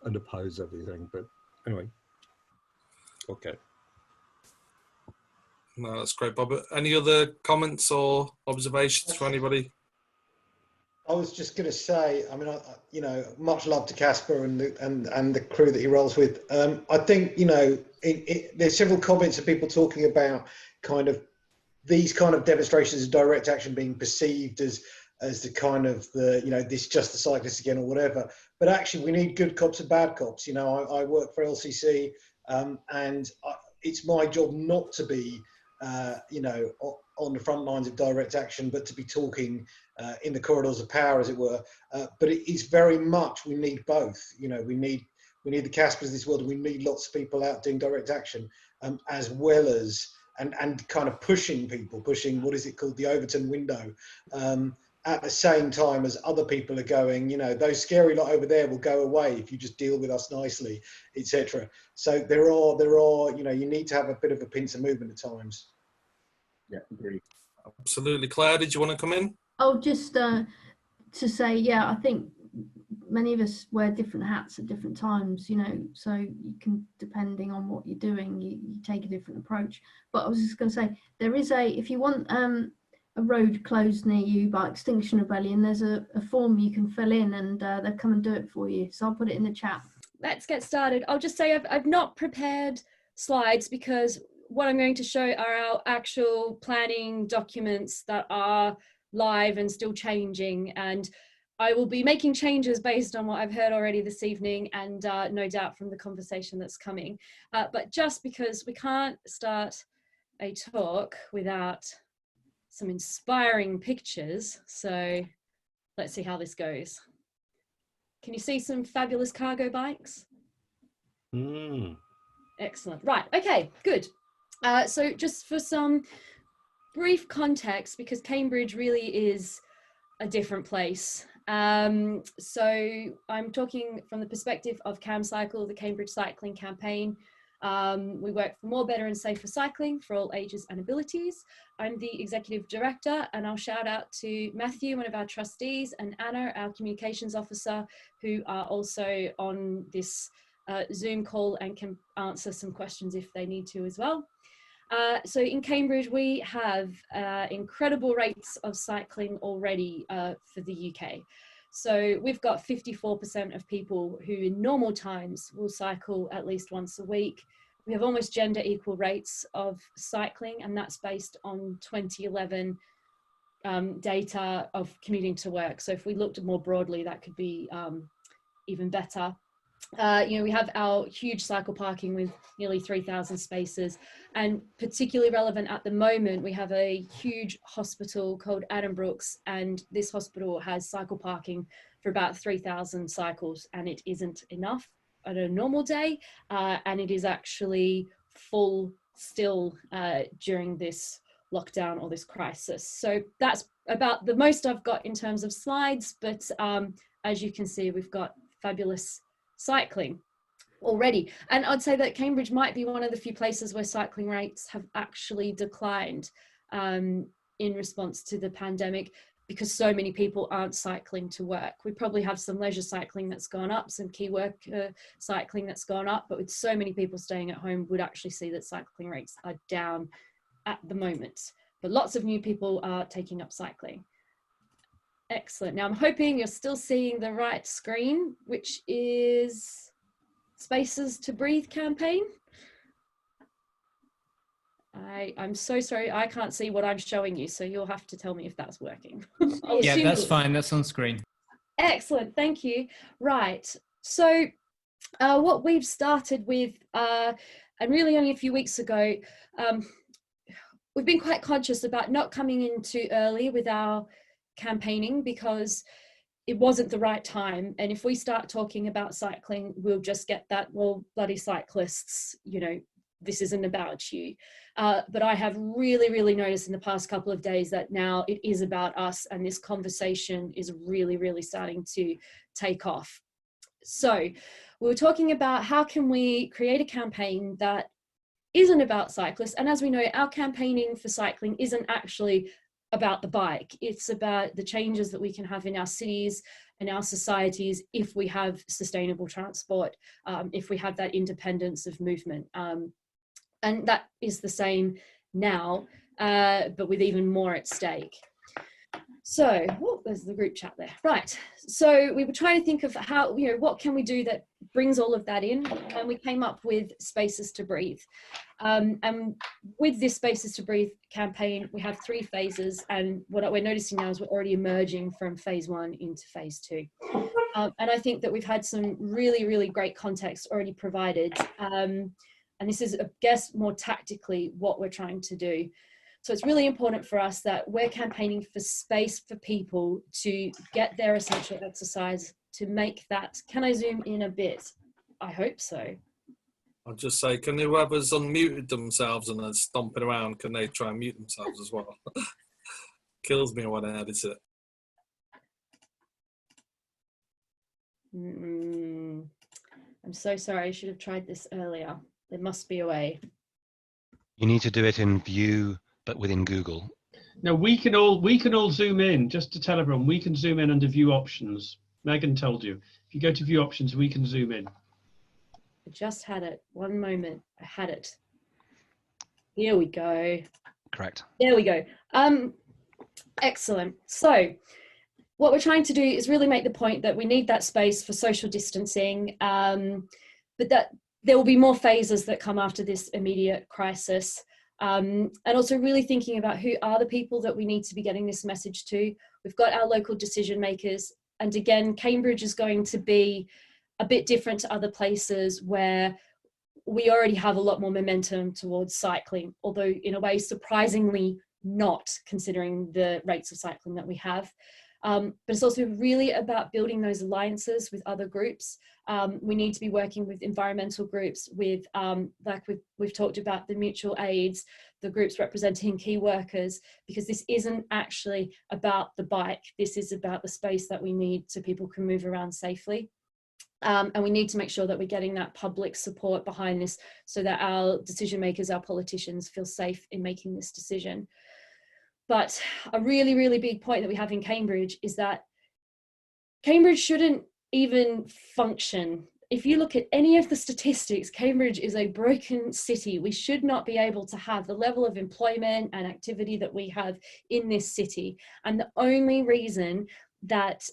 and oppose everything. But anyway, okay. No, that's great, Bob. Any other comments or observations from anybody? I was just going to say, I mean, much love to Caspar and the crew that he rolls with. I think, there's several comments of people talking about kind of these kind of demonstrations of direct action being perceived as the kind of this just the cyclists again or whatever. But actually, we need good cops and bad cops. I work for LCC, and it's my job not to be, on the front lines of direct action, but to be talking in the corridors of power, as it were. But it is very much, we need both. We need the Caspars of this world. We need lots of people out doing direct action, as well as and kind of pushing what is it called, the Overton window, at the same time as other people are going, those scary lot over there will go away if you just deal with us nicely, etc. So there are, you need to have a bit of a pincer movement at times. Yeah, agreed. Absolutely. Claire, did you want to come in? Oh, just to say, yeah, I think many of us wear different hats at different times, so you can, depending on what you're doing, you take a different approach. But I was just going to say, there is if you want a road closed near you by Extinction Rebellion, there's a form you can fill in, and they'll come and do it for you. So I'll put it in the chat. Let's get started. I'll just say I've not prepared slides, because what I'm going to show are our actual planning documents that are live and still changing, and I will be making changes based on what I've heard already this evening, and no doubt from the conversation that's coming. But just because we can't start a talk without some inspiring pictures, so let's see how this goes. Can you see some fabulous cargo bikes? Excellent. Right, okay, good. So just for some brief context, because Cambridge really is a different place. So I'm talking from the perspective of CamCycle, the Cambridge Cycling Campaign. We work for more, better and safer cycling for all ages and abilities. I'm the executive director, and I'll shout out to Matthew, one of our trustees, and Anna, our communications officer, who are also on this Zoom call and can answer some questions if they need to as well. So in Cambridge, we have incredible rates of cycling already for the UK. So we've got 54% of people who in normal times will cycle at least once a week. We have almost gender equal rates of cycling, and that's based on 2011 data of commuting to work. So if we looked more broadly, that could be even better. We have our huge cycle parking with nearly 3,000 spaces, and particularly relevant at the moment, we have a huge hospital called Addenbrooke's, and this hospital has cycle parking for about 3,000 cycles, and it isn't enough on a normal day, and it is actually full still during this lockdown or this crisis. So that's about the most I've got in terms of slides, but as you can see, we've got fabulous cycling already. And I'd say that Cambridge might be one of the few places where cycling rates have actually declined in response to the pandemic, because so many people aren't cycling to work. We probably have some leisure cycling that's gone up, some key work cycling that's gone up, but with so many people staying at home, we'd actually see that cycling rates are down at the moment. But lots of new people are taking up cycling. Excellent. Now I'm hoping you're still seeing the right screen, which is Spaces to Breathe campaign. I'm so sorry, I can't see what I'm showing you, so you'll have to tell me if that's working. Yeah, that's fine, that's on screen. Excellent, thank you. Right, so what we've started with, and really only a few weeks ago, we've been quite conscious about not coming in too early with our campaigning, because it wasn't the right time. And if we start talking about cycling, we'll just get that, well, bloody cyclists, you know, this isn't about you. But I have really noticed in the past couple of days that now it is about us, and this conversation is really starting to take off. So we were talking about how can we create a campaign that isn't about cyclists. And as we know, our campaigning for cycling isn't actually about the bike. It's about the changes that we can have in our cities and our societies if we have sustainable transport, if we have that independence of movement. And that is the same now, but with even more at stake. So, oh, there's the group chat there. Right, so we were trying to think of how, you know, what can we do that brings all of that in? And we came up with Spaces to Breathe. And with this Spaces to Breathe campaign, we have 3 phases. And what we're noticing now is we're already emerging from phase 1 into phase 2. And I think that we've had some really great context already provided. And this is, I guess, more tactically what we're trying to do. So it's really important for us that we're campaigning for space for people to get their essential exercise, to make that. Can I zoom in a bit? I hope so. I'll just say, can whoever's unmuted themselves and are stomping around, can they try and mute themselves as well? Kills me when I edit it. I'm so sorry, I should have tried this earlier. There must be a way. You need to do it in View, but within Google. No, we can all zoom in. Just to tell everyone, we can zoom in under View Options. Megan told you. If you go to View Options, we can zoom in. I just had it. One moment. I had it. Here we go. Correct. There we go. Excellent. So what we're trying to do is really make the point that we need that space for social distancing, but that there will be more phases that come after this immediate crisis. And also really thinking about who are the people that we need to be getting this message to. We've got our local decision makers. And again, Cambridge is going to be a bit different to other places where we already have a lot more momentum towards cycling, although in a way surprisingly not, considering the rates of cycling that we have. But it's also really about building those alliances with other groups. We need to be working with environmental groups, with like we've talked about the mutual aids, the groups representing key workers, because this isn't actually about the bike. This is about the space that we need so people can move around safely. And we need to make sure that we're getting that public support behind this so that our decision makers, our politicians feel safe in making this decision. But a really big point that we have in Cambridge is that Cambridge shouldn't even function. If you look at any of the statistics, Cambridge is a broken city. We should not be able to have the level of employment and activity that we have in this city. And the only reason that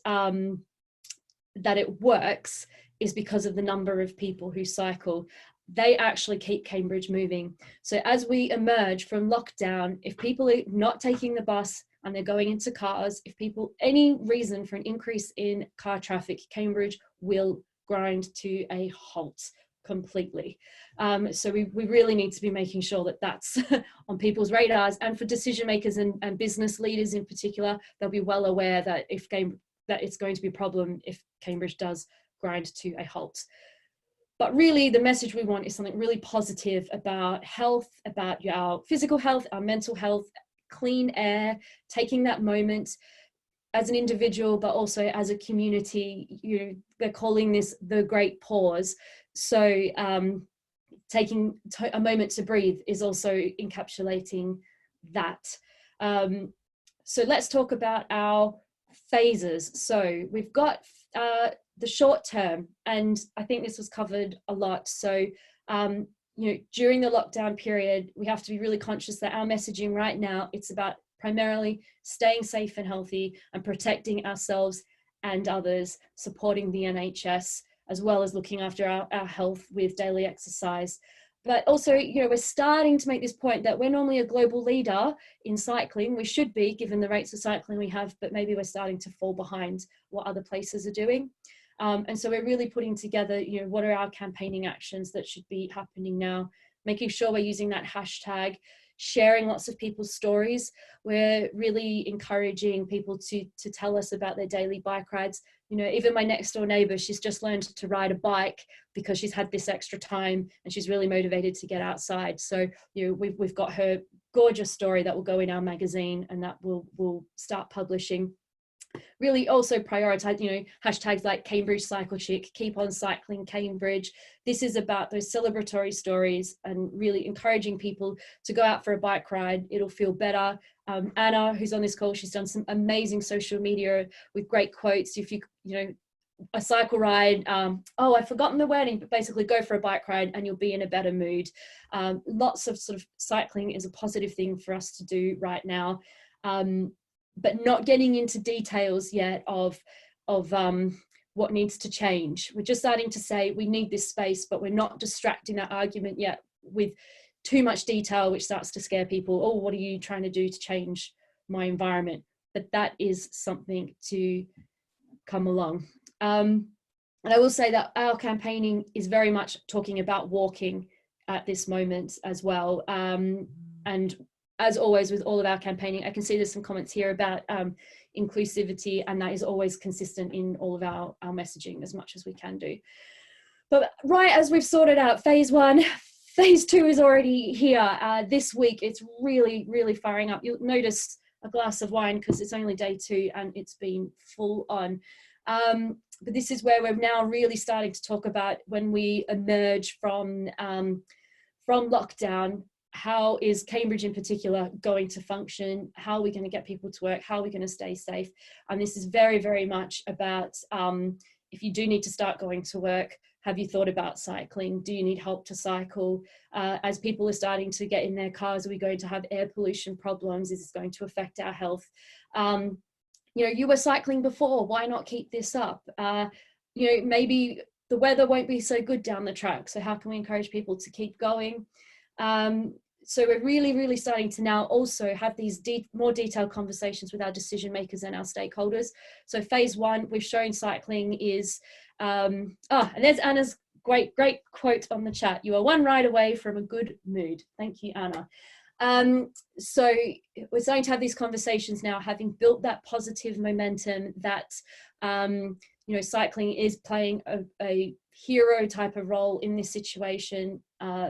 that it works is because of the number of people who cycle. They actually keep Cambridge moving. So as we emerge from lockdown, if people are not taking the bus and they're going into cars, if people, any reason for an increase in car traffic, Cambridge will grind to a halt completely. So we really need to be making sure that that's on people's radars, and for decision makers and business leaders in particular, they'll be well aware that that it's going to be a problem if Cambridge does grind to a halt. But really the message we want is something really positive about health, about our physical health, our mental health, clean air, taking that moment. as an individual, but also as a community, you know, they're calling this the Great Pause. So taking a moment to breathe is also encapsulating that. So let's talk about our phases. So we've got the short term, and I think this was covered a lot. So you know, during the lockdown period, we have to be really conscious that our messaging right now, it's about primarily staying safe and healthy and protecting ourselves and others, supporting the NHS, as well as looking after our health with daily exercise. But also, you know, we're starting to make this point that we're normally a global leader in cycling. We should be, given the rates of cycling we have, but maybe we're starting to fall behind what other places are doing. And so we're really putting together, you know, what are our campaigning actions that should be happening now, making sure we're using that hashtag, sharing lots of people's stories. We're really encouraging people to tell us about their daily bike rides. You know, even my next door neighbor, she's just learned to ride a bike because she's had this extra time and she's really motivated to get outside. So, you know, we've got her gorgeous story that will go in our magazine, and that we'll start publishing. Really also prioritize, you know, hashtags like Cambridge Cycle Chick, Keep on Cycling Cambridge. This is about those celebratory stories and really encouraging people to go out for a bike ride. It'll feel better. Anna, who's on this call, she's done some amazing social media with great quotes. If you know, a cycle ride, oh, I've forgotten the wording, but basically go for a bike ride and you'll be in a better mood. Lots of sort of cycling is a positive thing for us to do right now. But not getting into details yet of what needs to change. We're just starting to say we need this space, but we're not distracting that argument yet with too much detail, which starts to scare people. Oh, what are you trying to do to change my environment? But that is something to come along. And I will say that our campaigning is very much talking about walking at this moment as well. And as always with all of our campaigning, I can see there's some comments here about inclusivity, and that is always consistent in all of our messaging as much as we can do. But right as we've sorted out phase 1, phase 2 is already here. This week, it's really, really firing up. You'll notice a glass of wine because it's only day 2 and it's been full on. But this is where we're now really starting to talk about when we emerge from lockdown. How is Cambridge in particular going to function? How are we going to get people to work? How are we going to stay safe? And this is very, very much about if you do need to start going to work, have you thought about cycling? Do you need help to cycle? As people are starting to get in their cars, are we going to have air pollution problems? Is this going to affect our health? You know, you were cycling before, why not keep this up? You know, maybe the weather won't be so good down the track, so how can we encourage people to keep going? So we're really, really starting to now also have these more detailed conversations with our decision makers and our stakeholders. So phase 1, we've shown cycling is, and there's Anna's great quote on the chat. You are one ride away from a good mood. Thank you, Anna. So we're starting to have these conversations now, having built that positive momentum that, you know, cycling is playing a hero type of role in this situation.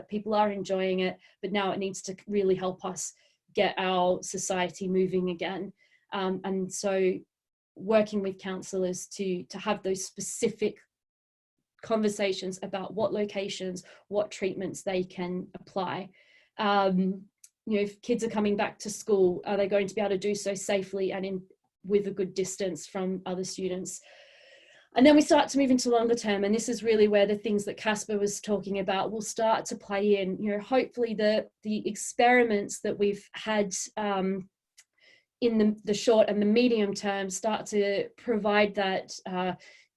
People are enjoying it, but now it needs to really help us get our society moving again. And so working with counsellors to have those specific conversations about what locations, what treatments they can apply. You know, if kids are coming back to school, are they going to be able to do so safely and with a good distance from other students? And then we start to move into longer term, and this is really where the things that Caspar was talking about will start to play in. You know, hopefully the experiments that we've had in the short and the medium term start to provide that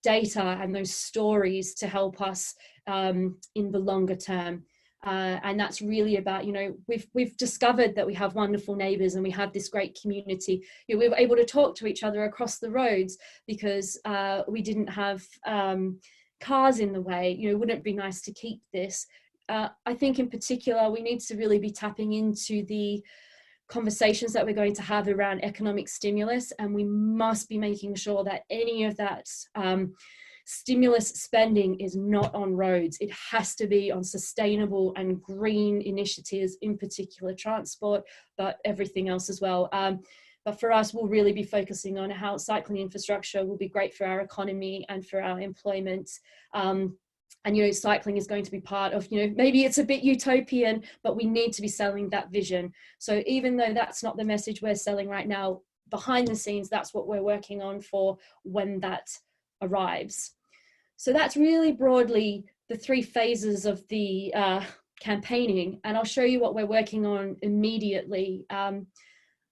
data and those stories to help us in the longer term. And that's really about, you know, we've discovered that we have wonderful neighbours and we have this great community. You know, we were able to talk to each other across the roads because we didn't have cars in the way. You know, wouldn't it be nice to keep this? I think in particular, we need to really be tapping into the conversations that we're going to have around economic stimulus, and we must be making sure that any of that stimulus spending is not on roads. It has to be on sustainable and green initiatives, in particular transport, but everything else as well. But for us, we'll really be focusing on how cycling infrastructure will be great for our economy and for our employment. And, you know, cycling is going to be part of, you know, maybe it's a bit utopian, but we need to be selling that vision. So even though that's not the message we're selling right now, behind the scenes, that's what we're working on for when that arrives. So that's really broadly the 3 phases of the campaigning. And I'll show you what we're working on immediately. And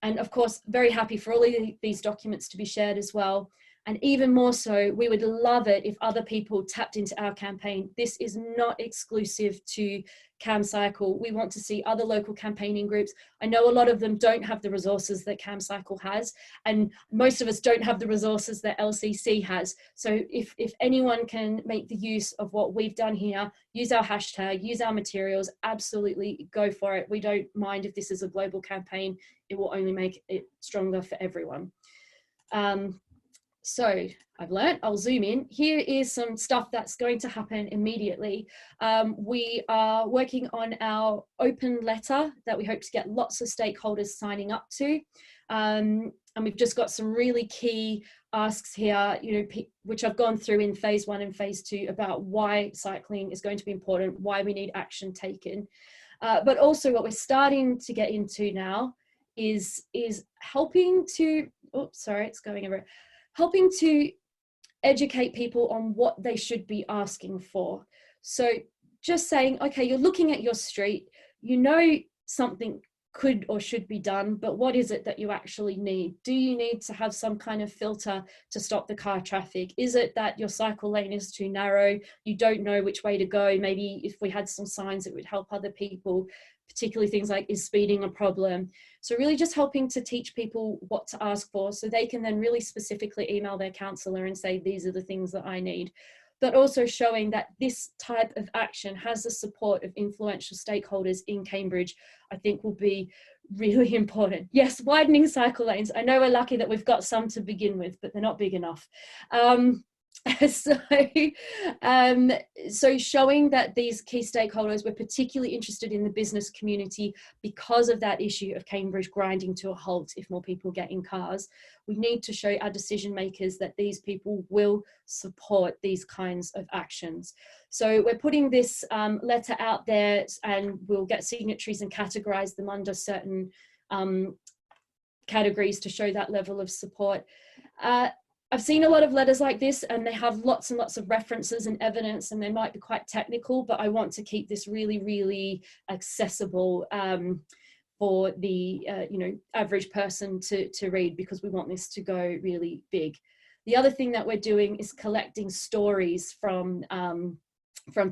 of course, very happy for all of these documents to be shared as well. And even more so, we would love it if other people tapped into our campaign. This is not exclusive to CamCycle. We want to see other local campaigning groups. I know a lot of them don't have the resources that CamCycle has, and most of us don't have the resources that LCC has. So if anyone can make the use of what we've done here, use our hashtag, use our materials, absolutely go for it. We don't mind if this is a global campaign. It will only make it stronger for everyone. So I've learned, I'll zoom in. Here is some stuff that's going to happen immediately. We are working on our open letter that we hope to get lots of stakeholders signing up to. And we've just got some really key asks here, you know, which I've gone through in phase 1 and phase 2 about why cycling is going to be important, why we need action taken. But also what we're starting to get into now is helping to, oops, sorry, it's going over. Helping to educate people on what they should be asking for. So just saying, okay, you're looking at your street, you know something could or should be done, but what is it that you actually need? Do you need to have some kind of filter to stop the car traffic? Is it that your cycle lane is too narrow? You don't know which way to go. Maybe if we had some signs, it would help other people, particularly things like, is speeding a problem? So really just helping to teach people what to ask for so they can then really specifically email their counsellor and say, these are the things that I need. But also showing that this type of action has the support of influential stakeholders in Cambridge, I think will be really important. Yes, widening cycle lanes. I know we're lucky that we've got some to begin with, but they're not big enough. So showing that these key stakeholders were particularly interested in the business community because of that issue of Cambridge grinding to a halt if more people get in cars. We need to show our decision makers that these people will support these kinds of actions. So we're putting this letter out there, and we'll get signatories and categorize them under certain categories to show that level of support. I've seen a lot of letters like this, and they have lots and lots of references and evidence, and they might be quite technical, but I want to keep this really, really accessible for the you know, average person to read, because we want this to go really big. The other thing that we're doing is collecting stories from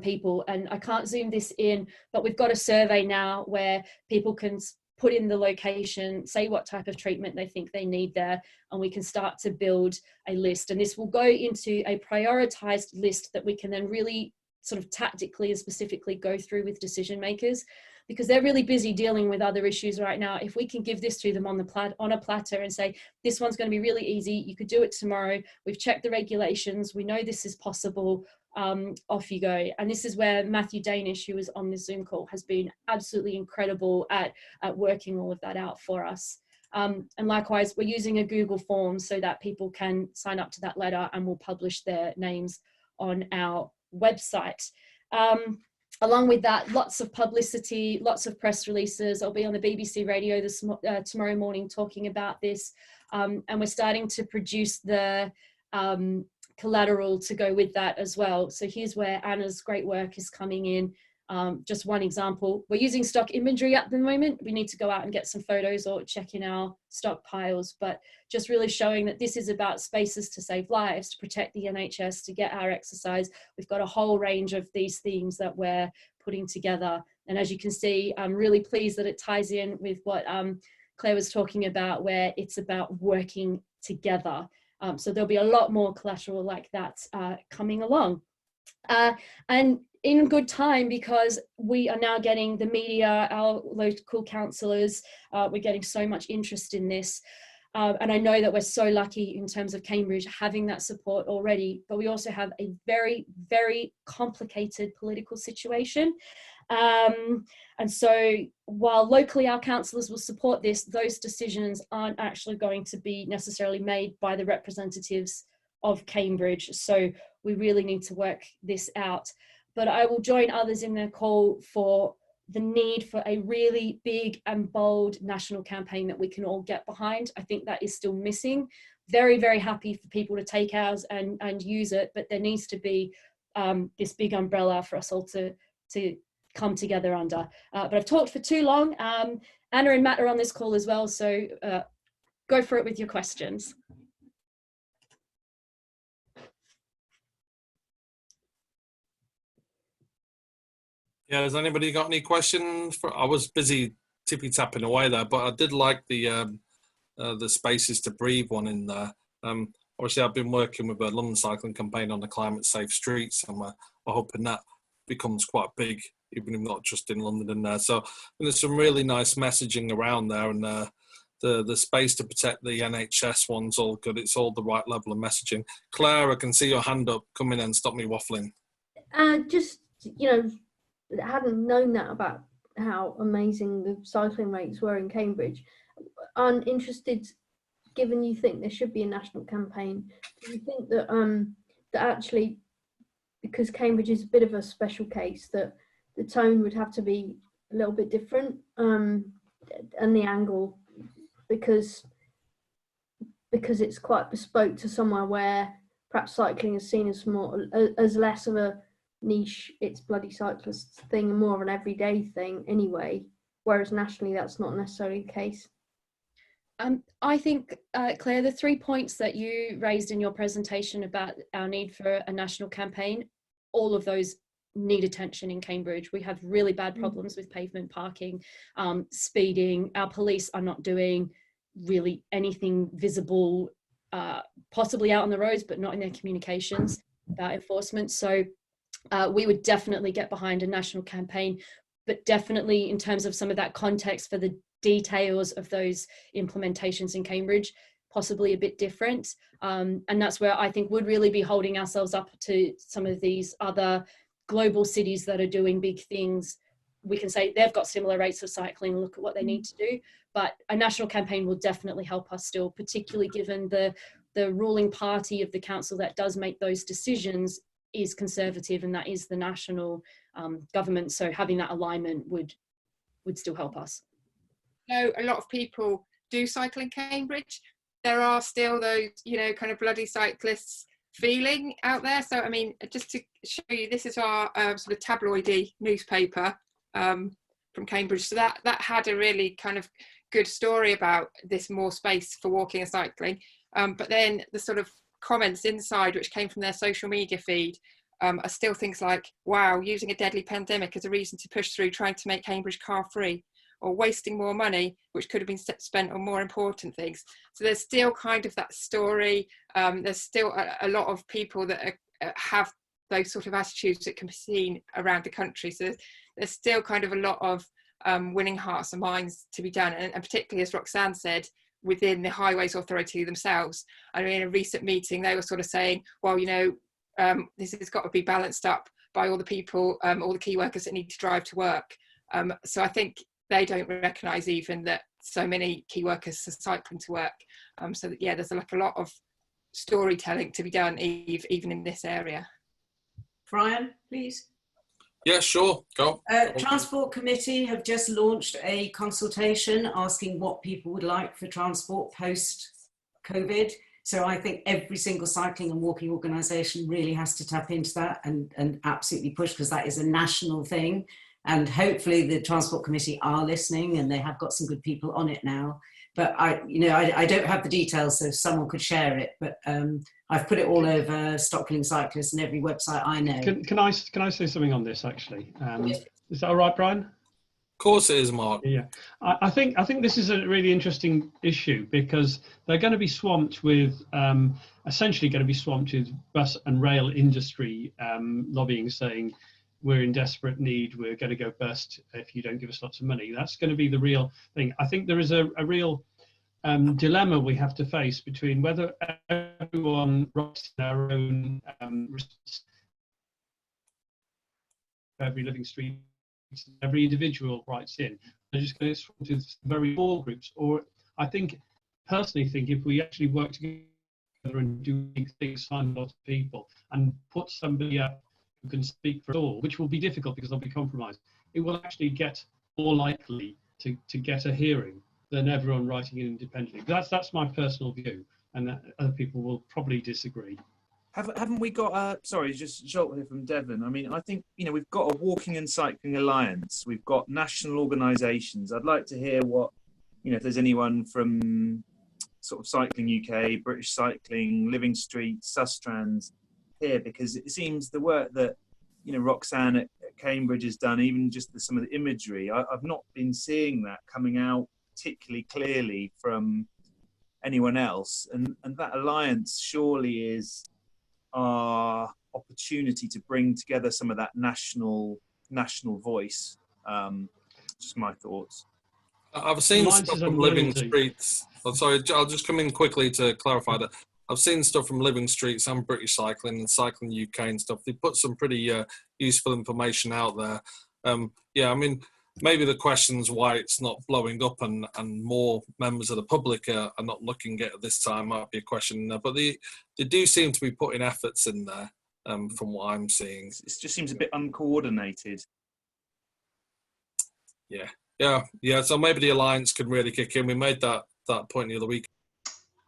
people, and I can't zoom this in, but we've got a survey now where people can put in the location, say what type of treatment they think they need there, and we can start to build a list. And this will go into a prioritized list that we can then really sort of tactically and specifically go through with decision makers, because they're really busy dealing with other issues right now. If we can give this to them on a platter and say, this one's going to be really easy, you could do it tomorrow, we've checked the regulations, we know this is possible, off you go. And this is where Matthew Danish, who was on this Zoom call, has been absolutely incredible at working all of that out for us. And likewise, we're using a Google form so that people can sign up to that letter, and we'll publish their names on our website. Along with that, lots of publicity, lots of press releases. I'll be on the BBC radio tomorrow morning talking about this. And we're starting to produce the collateral to go with that as well. So here's where Anna's great work is coming in. Just one example, we're using stock imagery at the moment. We need to go out and get some photos or check in our stockpiles, but just really showing that this is about spaces to save lives, to protect the NHS, to get our exercise. We've got a whole range of these themes that we're putting together. And as you can see, I'm really pleased that it ties in with what Claire was talking about, where it's about working together. So there'll be a lot more collateral like that coming along. And in good time, because we are now getting the media, our local councillors, we're getting so much interest in this. And I know that we're so lucky in terms of Cambridge having that support already, but we also have a very, very complicated political situation. And so while locally our councillors will support this, those decisions aren't actually going to be necessarily made by the representatives of Cambridge. So we really need to work this out. But I will join others in their call for the need for a really big and bold national campaign that we can all get behind. I think that is still missing. Very, very happy for people to take ours and use it, but there needs to be this big umbrella for us all to come together under. But I've talked for too long. Anna and Matt are on this call as well, so go for it with your questions. Yeah, has anybody got any questions? I was busy tippy-tapping away there, but I did like the spaces to breathe one in there. Obviously, I've been working with a London Cycling Campaign on the climate safe streets, and we're hoping that becomes quite big, even if not just in London in there. So there's some really nice messaging around there, and the space to protect the NHS one's all good. It's all the right level of messaging. Claire, I can see your hand up. Come in and stop me waffling. Just, I hadn't known that about how amazing the cycling rates were in Cambridge. I'm interested, given you think there should be a national campaign, do you think that that actually, because Cambridge is a bit of a special case, that the tone would have to be a little bit different, and the angle, because it's quite bespoke to somewhere where perhaps cycling is seen as as less of a niche, it's bloody cyclists thing and more of an everyday thing anyway, whereas nationally that's not necessarily the case. I think, Claire, the 3 points that you raised in your presentation about our need for a national campaign, all of those need attention in Cambridge. We have really bad problems with pavement parking, speeding. Our police are not doing really anything visible, possibly out on the roads, but not in their communications about enforcement. So we would definitely get behind a national campaign, but definitely in terms of some of that context for the details of those implementations in Cambridge, possibly a bit different. And that's where I think would really be holding ourselves up to some of these other global cities that are doing big things. We can say they've got similar rates of cycling, look at what they need to do, but a national campaign will definitely help us still, particularly given the ruling party of the council that does make those decisions is Conservative, and that is the national government. So having that alignment would still help us. A lot of people do cycle in Cambridge. There are still those, kind of bloody cyclists feeling out there. So, I mean, just to show you, this is our sort of tabloidy newspaper from Cambridge. So that had a really kind of good story about this more space for walking and cycling. But then the sort of comments inside, which came from their social media feed, are still things like, wow, using a deadly pandemic as a reason to push through trying to make Cambridge car free, or wasting more money, which could have been spent on more important things. So there's still kind of that story. There's still a lot of people that have those sort of attitudes that can be seen around the country. So there's still kind of a lot of winning hearts and minds to be done. And particularly, as Roxanne said, within the Highways Authority themselves. I mean, in a recent meeting, they were sort of saying, well, this has got to be balanced up by all the people, all the key workers that need to drive to work. So I think they don't recognise even that so many key workers are cycling to work. So that, yeah, there's like a lot of storytelling to be done even in this area. Brian, please. Yeah, sure, go. Transport Committee have just launched a consultation asking what people would like for transport post-COVID. So I think every single cycling and walking organisation really has to tap into that and absolutely push, because that is a national thing. And hopefully the Transport Committee are listening, and they have got some good people on it now. But I don't have the details, so someone could share it. But I've put it all over Stockling Cyclists and every website I know. Can I say something on this actually? Is that all right, Brian? Of course it is, Mark. Yeah, I think this is a really interesting issue, because they're going to be swamped with essentially going to be swamped with bus and rail industry lobbying, saying we're in desperate need, we're going to go bust if you don't give us lots of money. That's going to be the real thing. I think there is a real dilemma we have to face between whether everyone writes their own every living street every individual writes in. They're just going to very small groups. Or I personally think if we actually work together and do big things, find lots of people, and put somebody up who can speak for us all, which will be difficult because they'll be compromised, it will actually get more likely to get a hearing than everyone writing in independently. That's my personal view, and other people will probably disagree. Haven't we got, sorry, just Jolt here from Devon. I mean, I think, we've got a Walking and Cycling Alliance. We've got national organisations. I'd like to hear what, if there's anyone from sort of Cycling UK, British Cycling, Living Street, Sustrans here, because it seems the work that, Roxanne at Cambridge has done, even just some of the imagery, I've not been seeing that coming out particularly clearly from anyone else. And that alliance surely is our opportunity to bring together some of that national voice. Just my thoughts. I've seen stuff from Living Streets. Oh, sorry, I'll just come in quickly to clarify that. I've seen stuff from Living Streets and British Cycling and Cycling UK and stuff. They put some pretty useful information out there. Yeah, I mean, maybe the question's why it's not blowing up and more members of the public are not looking at it this time might be a question. But they do seem to be putting efforts in there from what I'm seeing. It just seems a bit uncoordinated. Yeah. So maybe the alliance could really kick in. We made that point the other week.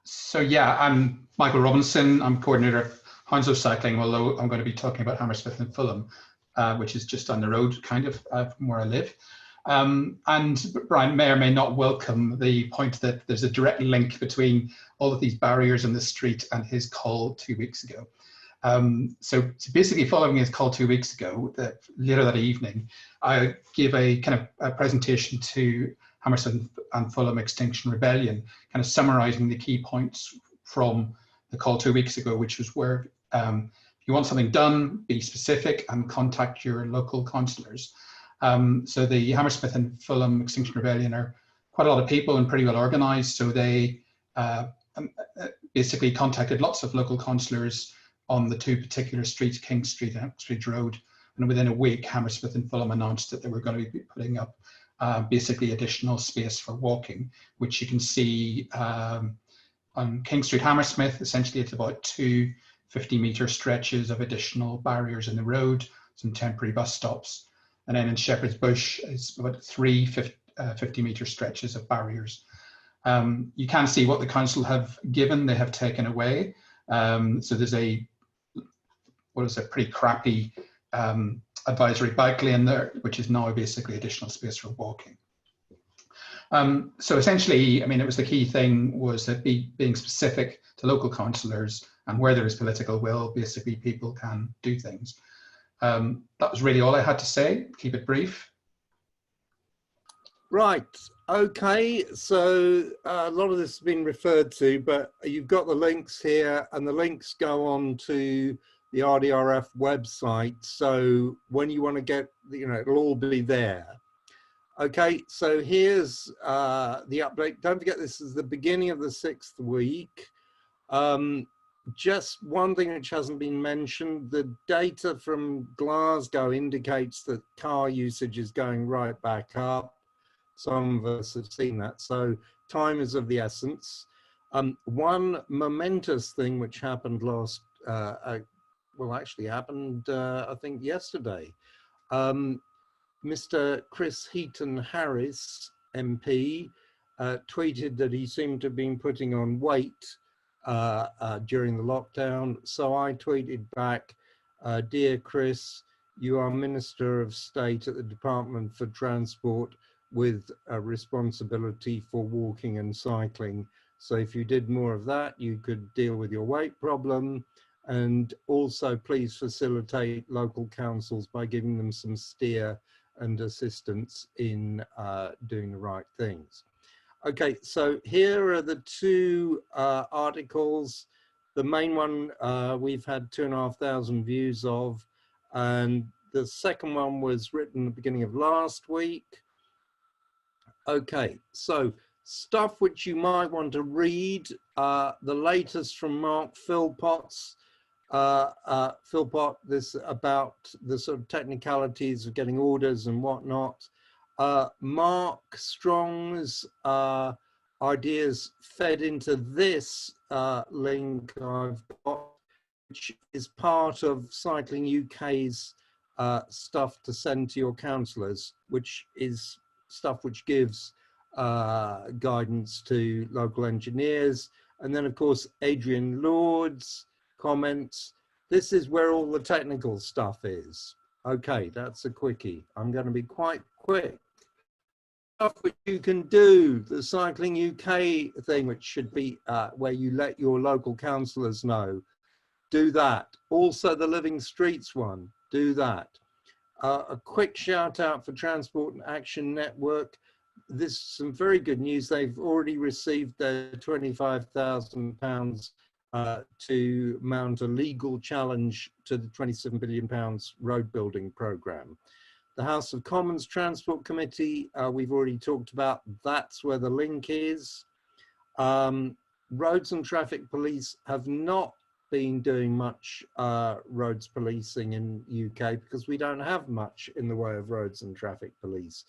So yeah, I'm Michael Robinson. I'm coordinator of Hounslow Cycling, although I'm going to be talking about Hammersmith and Fulham, which is just down the road, kind of, from where I live. And Brian may or may not welcome the point that there's a direct link between all of these barriers in the street and his call 2 weeks ago. So basically following his call 2 weeks ago, later that evening, I gave a kind of a presentation to Hammersmith and Fulham Extinction Rebellion, kind of summarising the key points from the call 2 weeks ago, which was where if you want something done, be specific and contact your local councillors. So the Hammersmith and Fulham Extinction Rebellion are quite a lot of people and pretty well organised. So they basically contacted lots of local councillors on the two particular streets, King Street and Uxbridge Road. And within a week, Hammersmith and Fulham announced that they were going to be putting up basically additional space for walking, which you can see on King Street, Hammersmith. Essentially, it's about 2 50-metre stretches of additional barriers in the road, some temporary bus stops. And then in Shepherd's Bush, it's about 3 50-metre stretches of barriers. You can see what the council have given, they have taken away. So there's a pretty crappy advisory bike lane there, which is now basically additional space for walking. So essentially, I mean, it was the key thing was that being specific to local councillors, and where there is political will, basically people can do things. That was really all I had to say. Keep it brief. Right. Okay. So a lot of this has been referred to, but you've got the links here, and the links go on to the RDRF website. So when you want to get, it'll all be there. Okay. So here's the update. Don't forget, this is the beginning of the 6th week. Just one thing which hasn't been mentioned, the data from Glasgow indicates that car usage is going right back up. Some of us have seen that, so time is of the essence. One momentous thing which happened actually happened, I think, yesterday. Mr. Chris Heaton-Harris, MP, tweeted that he seemed to have been putting on weight during the lockdown. So I tweeted back, "Dear Chris, you are Minister of State at the Department for Transport with a responsibility for walking and cycling. So if you did more of that, you could deal with your weight problem. And also please facilitate local councils by giving them some steer and assistance in doing the right things." Okay, so here are the two articles. The main one we've had 2,500 views of, and the second one was written at the beginning of last week. Okay, so stuff which you might want to read, the latest from Mark Philpotts, Philpott, this about the sort of technicalities of getting orders and whatnot. Mark Strong's ideas fed into this link I've got, which is part of Cycling UK's stuff to send to your councillors, which is stuff which gives guidance to local engineers. And then, of course, Adrian Lord's comments. This is where all the technical stuff is. Okay, that's a quickie. I'm going to be quite quick. Stuff which you can do, the Cycling UK thing, which should be where you let your local councillors know. Do that. Also the Living Streets one, do that. A quick shout out for Transport and Action Network. This is some very good news. They've already received their £25,000 to mount a legal challenge to the £27 billion road building programme. The House of Commons Transport Committee, we've already talked about, that's where the link is. Roads and Traffic Police have not been doing much roads policing in UK because we don't have much in the way of roads and traffic police.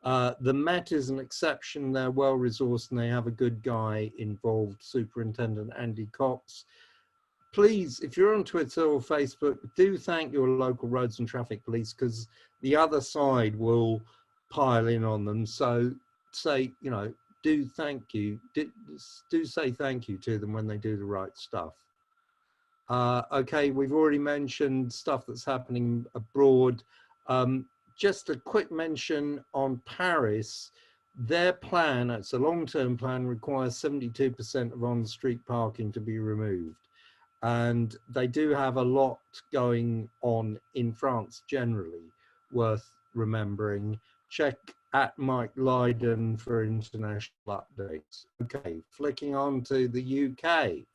The Met is an exception. They're well resourced and they have a good guy involved, Superintendent Andy Cox. Please, if you're on Twitter or Facebook, do thank your local roads and traffic police because the other side will pile in on them. So say, you know, do thank you, do say thank you to them when they do the right stuff. Okay, we've already mentioned stuff that's happening abroad. Just a quick mention on Paris. Their plan, it's a long-term plan, requires 72% of on-street parking to be removed. And they do have a lot going on in France generally, worth remembering. Check at Mike Lydon for international updates. Okay, flicking on to the UK.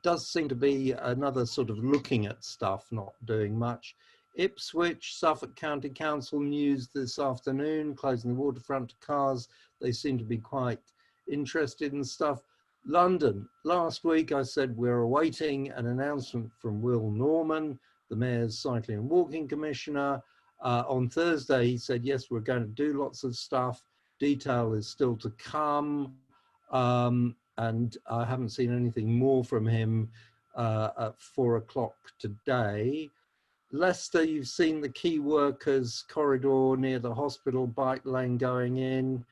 Does seem to be another sort of looking at stuff, not doing much. Ipswich, Suffolk County Council news this afternoon, closing the waterfront to cars. They seem to be quite interested in stuff. London, last week I said we're awaiting an announcement from Will Norman, the Mayor's Cycling and Walking Commissioner. On Thursday he said, yes, we're going to do lots of stuff. Detail is still to come. And I haven't seen anything more from him at 4 o'clock today. Leicester, you've seen the key workers corridor near the hospital bike lane going in.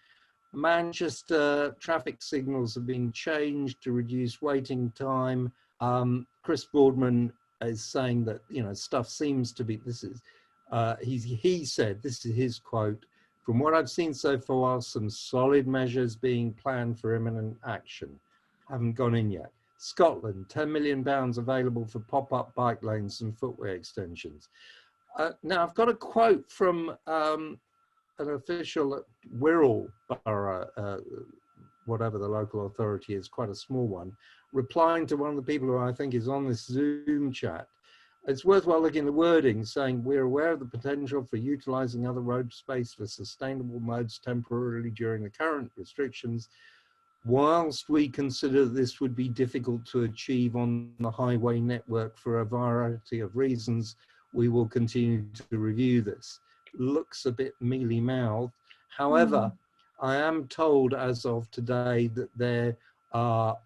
Manchester, traffic signals have been changed to reduce waiting time. Chris Boardman is saying that, you know, stuff seems to be, this is, he said, this is his quote, from what I've seen so far, some solid measures being planned for imminent action. Haven't gone in yet. Scotland, £10 million available for pop-up bike lanes and footway extensions. Now, I've got a quote from an official at Wirral Borough, whatever the local authority is, quite a small one, replying to one of the people who I think is on this Zoom chat. It's worthwhile looking at the wording, saying we're aware of the potential for utilising other road space for sustainable modes temporarily during the current restrictions. Whilst we consider this would be difficult to achieve on the highway network for a variety of reasons, we will continue to review this. Looks a bit mealy-mouthed. However, I am told as of today that they are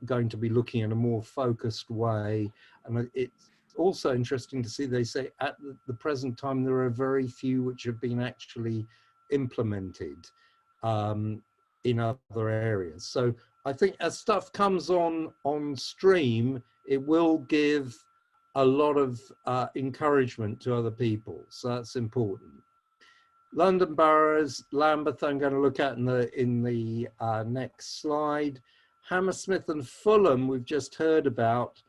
going to be looking in a more focused way. And it's also interesting to see, they say at the present time, there are very few which have been actually implemented in other areas. So I think as stuff comes on stream, it will give a lot of encouragement to other people. So that's important. London boroughs, Lambeth, I'm going to look at in the next slide. Hammersmith and Fulham, we've just heard about.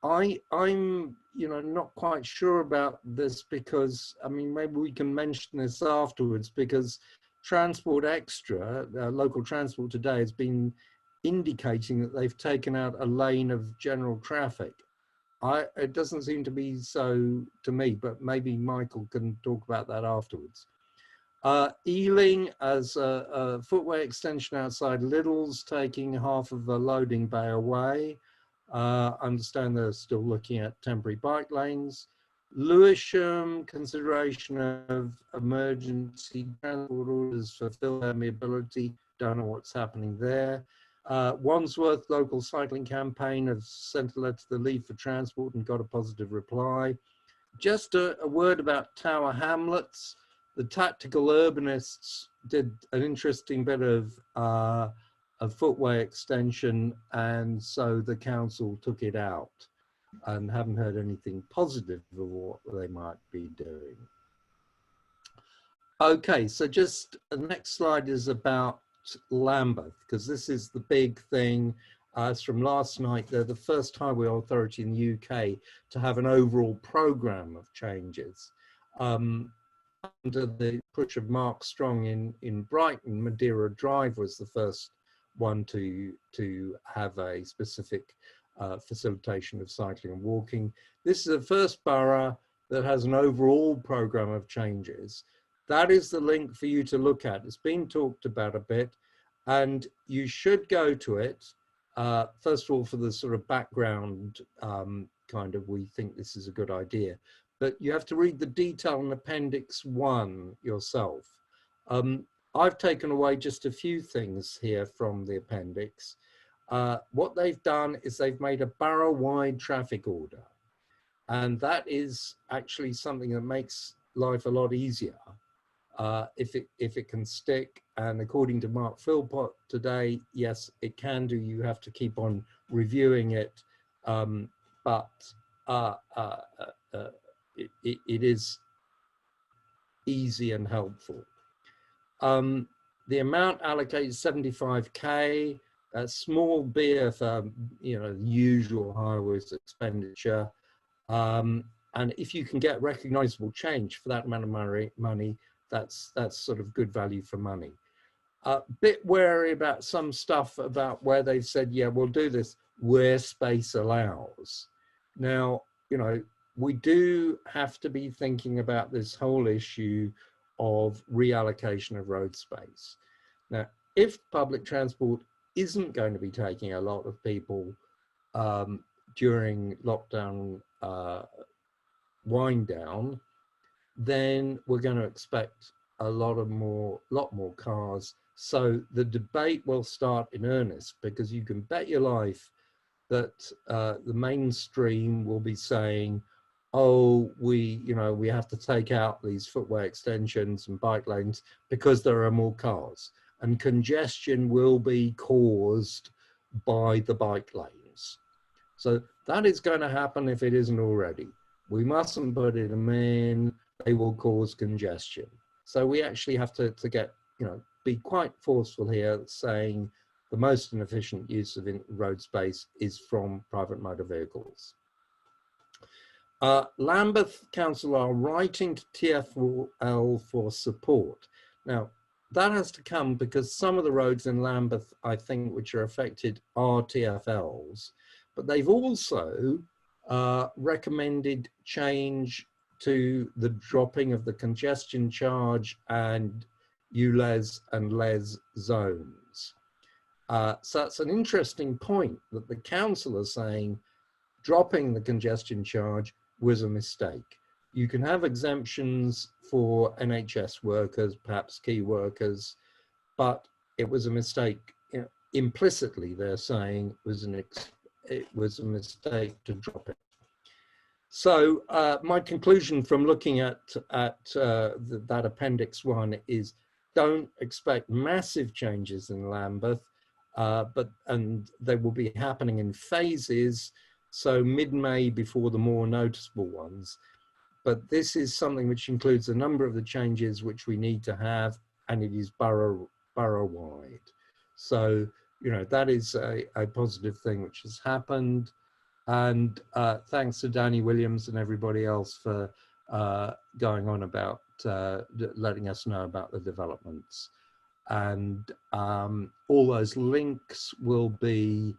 I'm not quite sure about this because, I mean, maybe we can mention this afterwards because Transport Extra, local transport today, has been indicating that they've taken out a lane of general traffic. It doesn't seem to be so to me, but maybe Michael can talk about that afterwards. Ealing as a footway extension outside Lidl's, taking half of the loading bay away. Understand they're still looking at temporary bike lanes. Lewisham, consideration of emergency transport orders for field permeability. Don't know what's happening there. Wandsworth local cycling campaign have sent a letter to the Lead for Transport and got a positive reply. Just a word about Tower Hamlets. The Tactical Urbanists did an interesting bit of a footway extension, and so the council took it out and haven't heard anything positive of what they might be doing. Okay, so just the next slide is about Lambeth, because this is the big thing. It's from last night. They're the first highway authority in the UK to have an overall programme of changes. Under the push of Mark Strong in Brighton, Madeira Drive was the first one to have a specific facilitation of cycling and walking. This is the first borough that has an overall programme of changes. That is the link for you to look at. It's been talked about a bit, and you should go to it. First of all, for the sort of background kind of, we think this is a good idea, but you have to read the detail in Appendix 1 yourself. I've taken away just a few things here from the appendix. What they've done is they've made a borough-wide traffic order, and that is actually something that makes life a lot easier if it can stick. And according to Mark Philpott today, yes, it can do. You have to keep on reviewing it, but it is easy and helpful. The amount allocated is 75k. Small beer for usual highways expenditure, and if you can get recognisable change for that amount of money, that's sort of good value for money. Bit wary about some stuff about where they've said, yeah, we'll do this where space allows. Now, we do have to be thinking about this whole issue of reallocation of road space. Now, if public transport isn't going to be taking a lot of people during lockdown wind down, then we're going to expect a lot more cars. So the debate will start in earnest, because you can bet your life that the mainstream will be saying, oh, we have to take out these footway extensions and bike lanes because there are more cars, and congestion will be caused by the bike lanes. So that is going to happen if it isn't already. We mustn't put it in, they will cause congestion. So we actually have to get, be quite forceful here, saying the most inefficient use of road space is from private motor vehicles. Lambeth Council are writing to TfL for support. Now, that has to come because some of the roads in Lambeth, I think, which are affected are TfLs, but they've also recommended change to the dropping of the congestion charge and ULEZ and LEZ zones. So that's an interesting point, that the council are saying dropping the congestion charge was a mistake. You can have exemptions for NHS workers, perhaps key workers, but it was a mistake. Implicitly, they're saying it was a mistake to drop it. So my conclusion from looking at that Appendix 1 is, don't expect massive changes in Lambeth, and they will be happening in phases. So mid-May before the more noticeable ones. But this is something which includes a number of the changes which we need to have, and it is borough-wide. So, that is a positive thing which has happened. And thanks to Danny Williams and everybody else for going on about letting us know about the developments. And all those links will be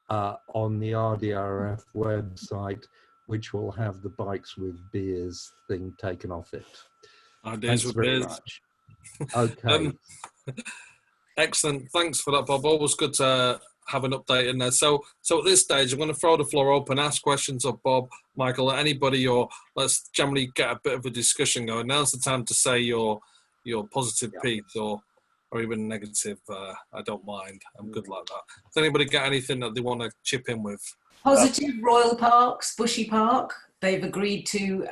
on the RDRF website, which will have the bikes with beers thing taken off it. Ideas with beers. Okay. Excellent. Thanks for that, Bob. Always good to have an update in there. So at this stage, I'm going to throw the floor open, ask questions of Bob, Michael, anybody, or let's generally get a bit of a discussion going. Now's the time to say your positive piece or even negative. I don't mind. I'm good like that. Does anybody get anything that they want to chip in with? Positive, Royal Parks, Bushy Park. They've agreed to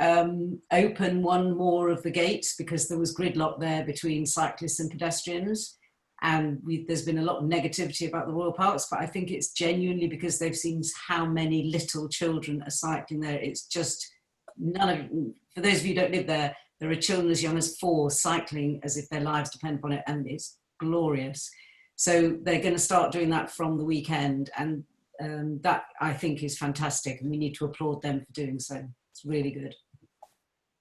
open one more of the gates because there was gridlock there between cyclists and pedestrians. And there's been a lot of negativity about the Royal Parks, but I think it's genuinely because they've seen how many little children are cycling there. It's just for those of you who don't live there, there are children as young as 4 cycling as if their lives depend upon it, and it's glorious. So they're going to start doing that from the weekend, and that I think is fantastic, and we need to applaud them for doing so. It's really good.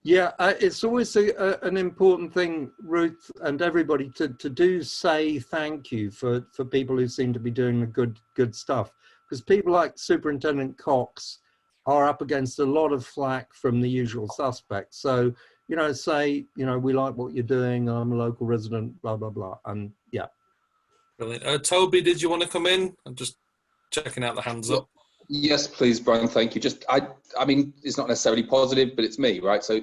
Yeah, it's always an important thing, Ruth, and everybody to do say thank you for people who seem to be doing the good stuff, because people like Superintendent Cox are up against a lot of flack from the usual suspects. So, you know, say, you know, we like what you're doing, I'm a local resident, blah, blah, blah, and yeah. Brilliant. Toby, did you want to come in? I'm just checking out the hands up. Yes, please, Brian. Thank you. Just, I mean, it's not necessarily positive, but it's me, right? So,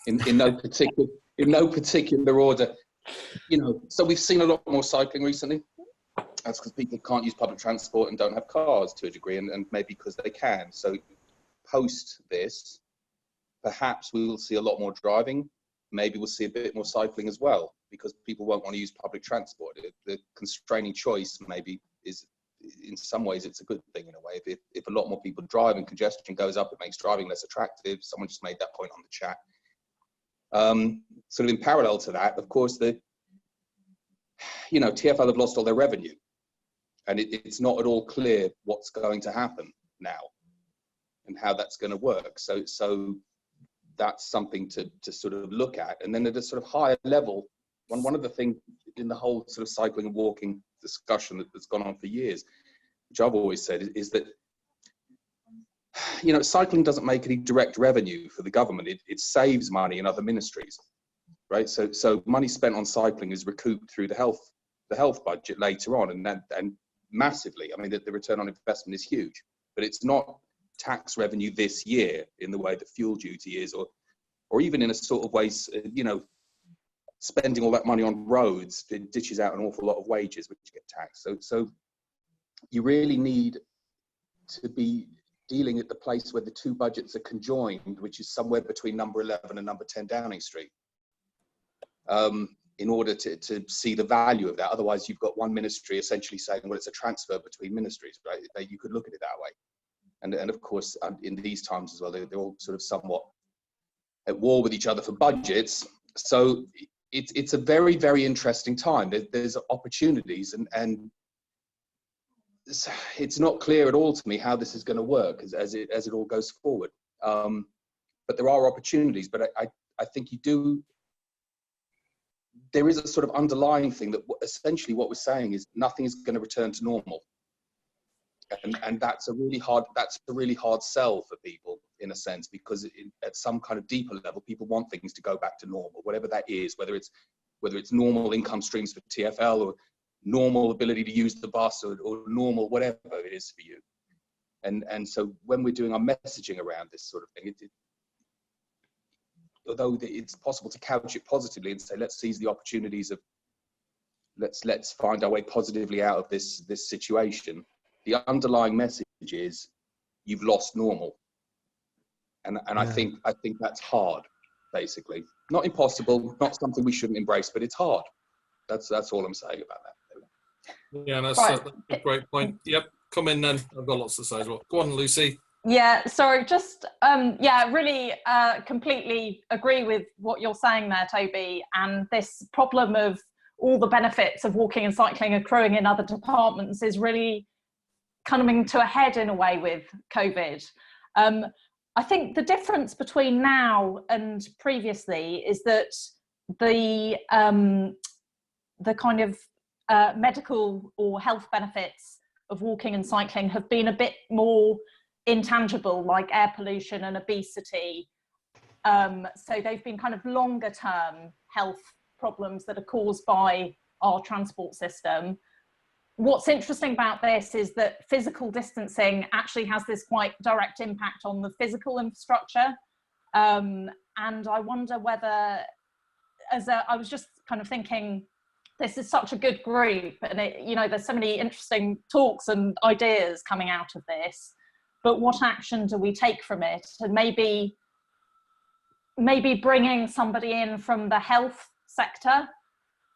in no particular order, you know. So we've seen a lot more cycling recently. That's because people can't use public transport and don't have cars to a degree, and maybe because they can. So, post this, perhaps we will see a lot more driving. Maybe we'll see a bit more cycling as well, because people won't want to use public transport. The constraining choice maybe is, in some ways, it's a good thing in a way. If a lot more people drive and congestion goes up, it makes driving less attractive. Someone just made that point on the chat. Sort of in parallel to that, of course, TfL have lost all their revenue, and it's not at all clear what's going to happen now and how that's going to work. So that's something to sort of look at. And then at a sort of higher level, one of the things in the whole sort of cycling and walking discussion that's gone on for years, which I've always said, is that, you know, cycling doesn't make any direct revenue for the government. It saves money in other ministries, right? So money spent on cycling is recouped through the health budget later on, and massively. I mean, the return on investment is huge, but it's not tax revenue this year in the way that fuel duty is, or even in a sort of ways, you know, spending all that money on roads, it dishes out an awful lot of wages which get taxed. So you really need to be dealing at the place where the two budgets are conjoined, which is somewhere between number 11 and number 10 Downing Street, in order to see the value of that. Otherwise, you've got one ministry essentially saying, well, it's a transfer between ministries, right? You could look at it that way. And of course, in these times as well, they're all sort of somewhat at war with each other for budgets. So it's a very, very interesting time. There's opportunities, and it's not clear at all to me how this is going to work as it all goes forward. But there are opportunities. But I think there is a sort of underlying thing that essentially what we're saying is nothing is going to return to normal. And that's a really hard sell for people, in a sense, because at some kind of deeper level, people want things to go back to normal, whatever that is, whether it's normal income streams for TfL, or normal ability to use the bus, or normal whatever it is for you. And so when we're doing our messaging around this sort of thing, although it's possible to couch it positively and say, let's seize the opportunities of, let's find our way positively out of this situation. The underlying message is you've lost normal, and yeah. I think that's hard, basically. Not impossible, not something we shouldn't embrace, but it's hard. That's all I'm saying about that. Yeah, that's a great point. Yep, come in then. I've got lots to say as well. Go on, Lucy. Yeah, sorry, just really completely agree with what you're saying there, Toby. And this problem of all the benefits of walking and cycling accruing in other departments is really coming to a head in a way with COVID. I think the difference between now and previously is that the kind of medical or health benefits of walking and cycling have been a bit more intangible, like air pollution and obesity. So they've been kind of longer term health problems that are caused by our transport system. what's interesting about this is that physical distancing actually has this quite direct impact on the physical infrastructure. And I wonder whether, I was just kind of thinking, this is such a good group, and there's so many interesting talks and ideas coming out of this, but what action do we take from it? And maybe bringing somebody in from the health sector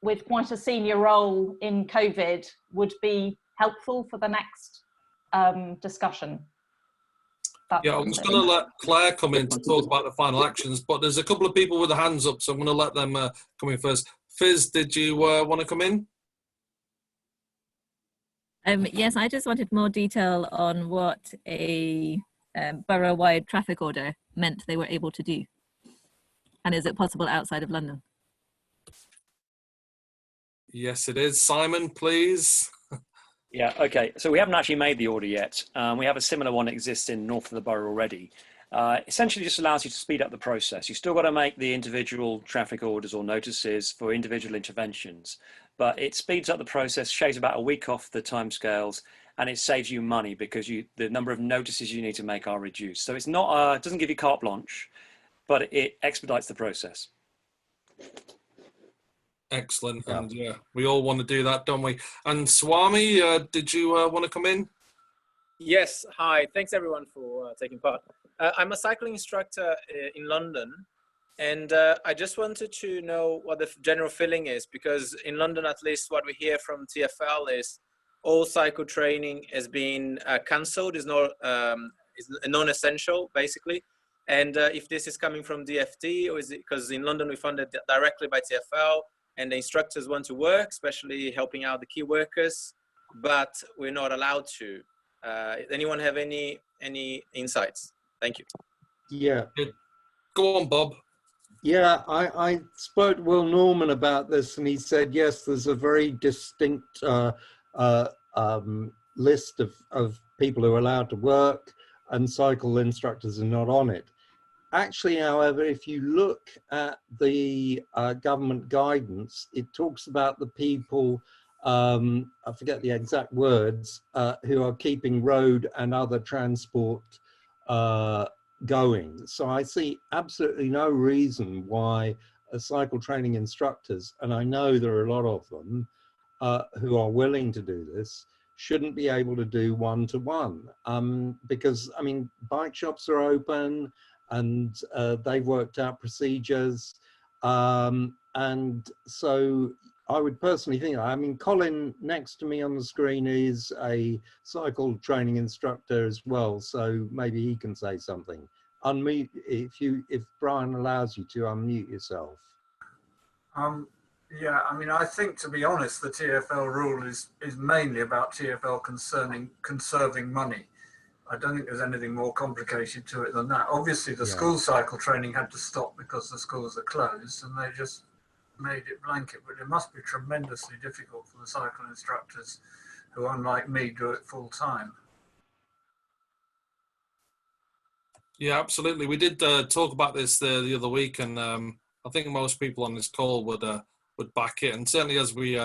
with quite a senior role in COVID would be helpful for the next discussion. Yeah, I'm just going to let Claire come in to talk about the final actions, but there's a couple of people with their hands up, so I'm going to let them come in first. Fizz, did you want to come in? Yes, I just wanted more detail on what a borough-wide traffic order meant they were able to do. And is it possible outside of London? Yes, it is. Simon, please. Yeah, okay. So we haven't actually made the order yet. We have a similar one that exists in north of the borough already. Essentially just allows you to speed up the process. You still got to make the individual traffic orders or notices for individual interventions, but it speeds up the process, shaves about a week off the timescales, and it saves you money because the number of notices you need to make are reduced. So it's not, it doesn't give you carte blanche, but it expedites the process. Excellent. Yeah. And yeah, we all want to do that, don't we? And Swami, did you want to come in? Yes. Hi. Thanks everyone for taking part. I'm a cycling instructor in London, and I just wanted to know what the general feeling is, because in London, at least what we hear from TfL is all cycle training has been cancelled, is non-essential basically. And if this is coming from DFT, or is it because in London we funded directly by TfL, and the instructors want to work, especially helping out the key workers, but we're not allowed to. Anyone have any insights? Thank you. Yeah. Go on, Bob. Yeah, I spoke to Will Norman about this, and he said, yes, there's a very distinct list of people who are allowed to work, and cycle instructors are not on it. Actually, however, if you look at the government guidance, it talks about the people, I forget the exact words, who are keeping road and other transport going. So I see absolutely no reason why cycle training instructors, and I know there are a lot of them who are willing to do this, shouldn't be able to do one-to-one. Because, I mean, bike shops are open, and they've worked out procedures. And so I would personally think, I mean, Colin next to me on the screen is a cycle training instructor as well, so maybe he can say something. Unmute, if Brian allows you to unmute yourself. Yeah, I mean, I think, to be honest, the TfL rule is mainly about TfL conserving money. I don't think there's anything more complicated to it than that. Obviously, the school cycle training had to stop because the schools are closed, and they just made it blanket. But it must be tremendously difficult for the cycle instructors who, unlike me, do it full time. Yeah, absolutely. We did talk about this the other week, and I think most people on this call would back it. And certainly as we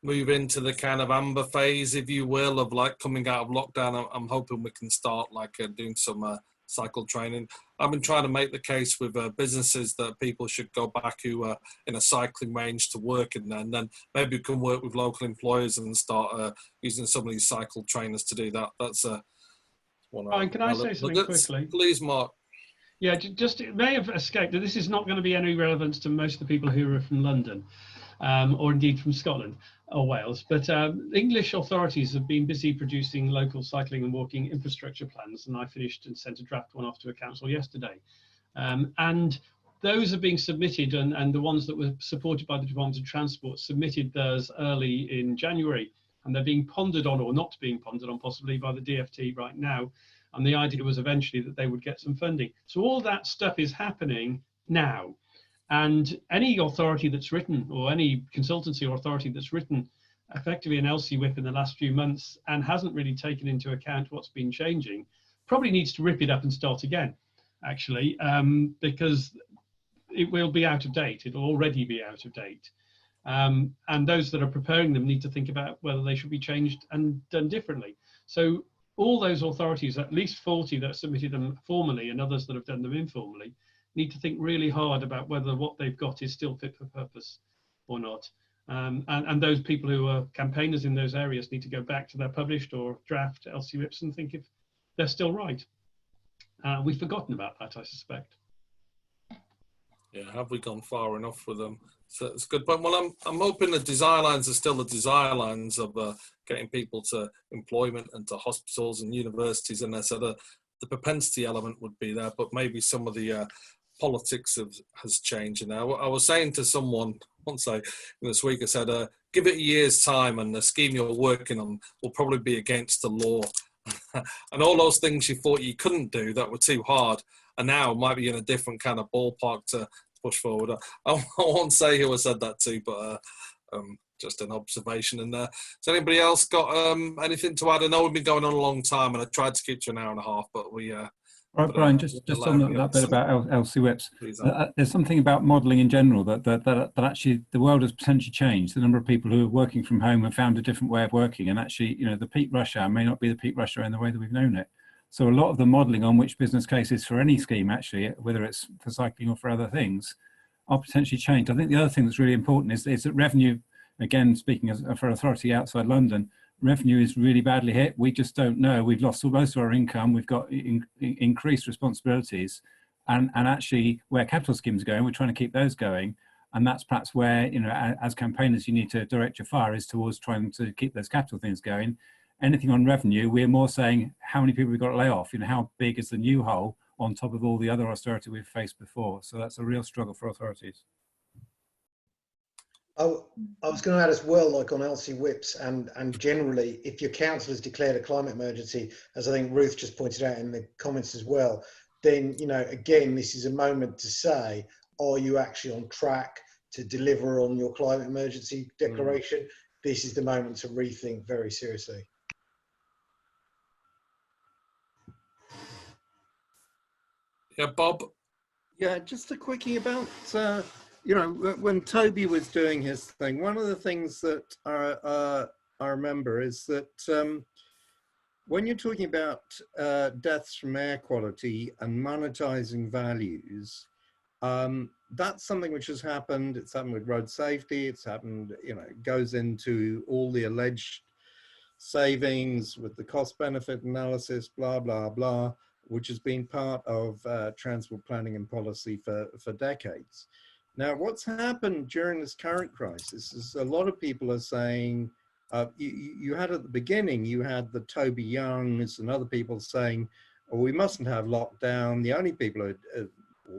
move into the kind of amber phase, if you will, of like coming out of lockdown, I'm hoping we can start like doing some cycle training. I've been trying to make the case with businesses that people should go back who are in a cycling range to work in there, and then maybe we can work with local employers and start using some of these cycle trainers to do that. That's one. Brian, can I say something quickly? Please, Mark. Yeah, just it may have escaped that this is not going to be any relevance to most of the people who are from London, or indeed from Scotland or Wales. But English authorities have been busy producing local cycling and walking infrastructure plans, and I finished and sent a draft one off to a council yesterday. And those are being submitted, and the ones that were supported by the Department of Transport submitted theirs early in January, and they're being pondered on, or not being pondered on, possibly by the DFT right now. And the idea was eventually that they would get some funding. So all that stuff is happening now. And any authority that's written, or any consultancy or authority that's written effectively an LCWIP in the last few months and hasn't really taken into account what's been changing, probably needs to rip it up and start again, actually, because it will be out of date. It'll already be out of date. And those that are preparing them need to think about whether they should be changed and done differently. So all those authorities, at least 40 that submitted them formally and others that have done them informally, need to think really hard about whether what they've got is still fit for purpose or not. And those people who are campaigners in those areas need to go back to their published or draft LCWIPs and think if they're still right. We've forgotten about that, I suspect. Yeah, have we gone far enough with them? So it's a good point. Well, I'm hoping the desire lines are still the desire lines of getting people to employment and to hospitals and universities, and so the propensity element would be there, but maybe some of the politics has changed. And I was saying to someone once this week, I said, give it a year's time and the scheme you're working on will probably be against the law. And all those things you thought you couldn't do that were too hard, and now might be in a different kind of ballpark to push forward. I won't say who I said that to, but just an observation. And has anybody else got anything to add? I know we've been going on a long time, and I tried to keep to an hour and a half, but we. Right, Brian, just on that bit about LCWIPs, there's something about modelling in general that actually the world has potentially changed. The number of people who are working from home have found a different way of working, and actually, the peak rush hour may not be the peak rush hour in the way that we've known it. So a lot of the modelling on which business cases for any scheme, actually, whether it's for cycling or for other things, are potentially changed. I think the other thing that's really important is that revenue, again, speaking for authority outside London, revenue is really badly hit. We just don't know. We've lost most of our income. We've got increased responsibilities, and actually where capital schemes are going, we're trying to keep those going. And that's perhaps where, as campaigners, you need to direct your fire is towards trying to keep those capital things going. Anything on revenue, we're more saying how many people we've got to lay off. How big is the new hole on top of all the other austerity we've faced before? So that's a real struggle for authorities. I was going to add as well, like on LCWIPs and generally, if your council has declared a climate emergency, as I think Ruth just pointed out in the comments as well, then, again, this is a moment to say, are you actually on track to deliver on your climate emergency declaration? This is the moment to rethink very seriously. Yeah, Bob? Yeah, just a quickie about, when Toby was doing his thing, one of the things that I remember is that when you're talking about deaths from air quality and monetizing values, that's something which has happened. It's happened with road safety. It's happened, it goes into all the alleged savings with the cost benefit analysis, blah, blah, blah, which has been part of transport planning and policy for decades. Now, what's happened during this current crisis is a lot of people are saying, you had at the beginning, you had the Toby Youngs and other people saying, oh, we mustn't have lockdown. The only people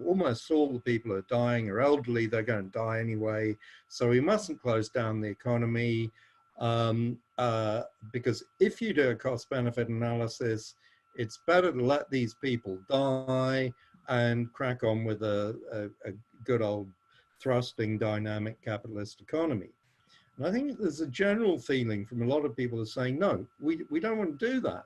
almost all the people are dying are elderly. They're going to die anyway. So we mustn't close down the economy because if you do a cost benefit analysis, it's better to let these people die and crack on with a good old thrusting dynamic capitalist economy. And I think there's a general feeling from a lot of people who are saying, no, we don't want to do that.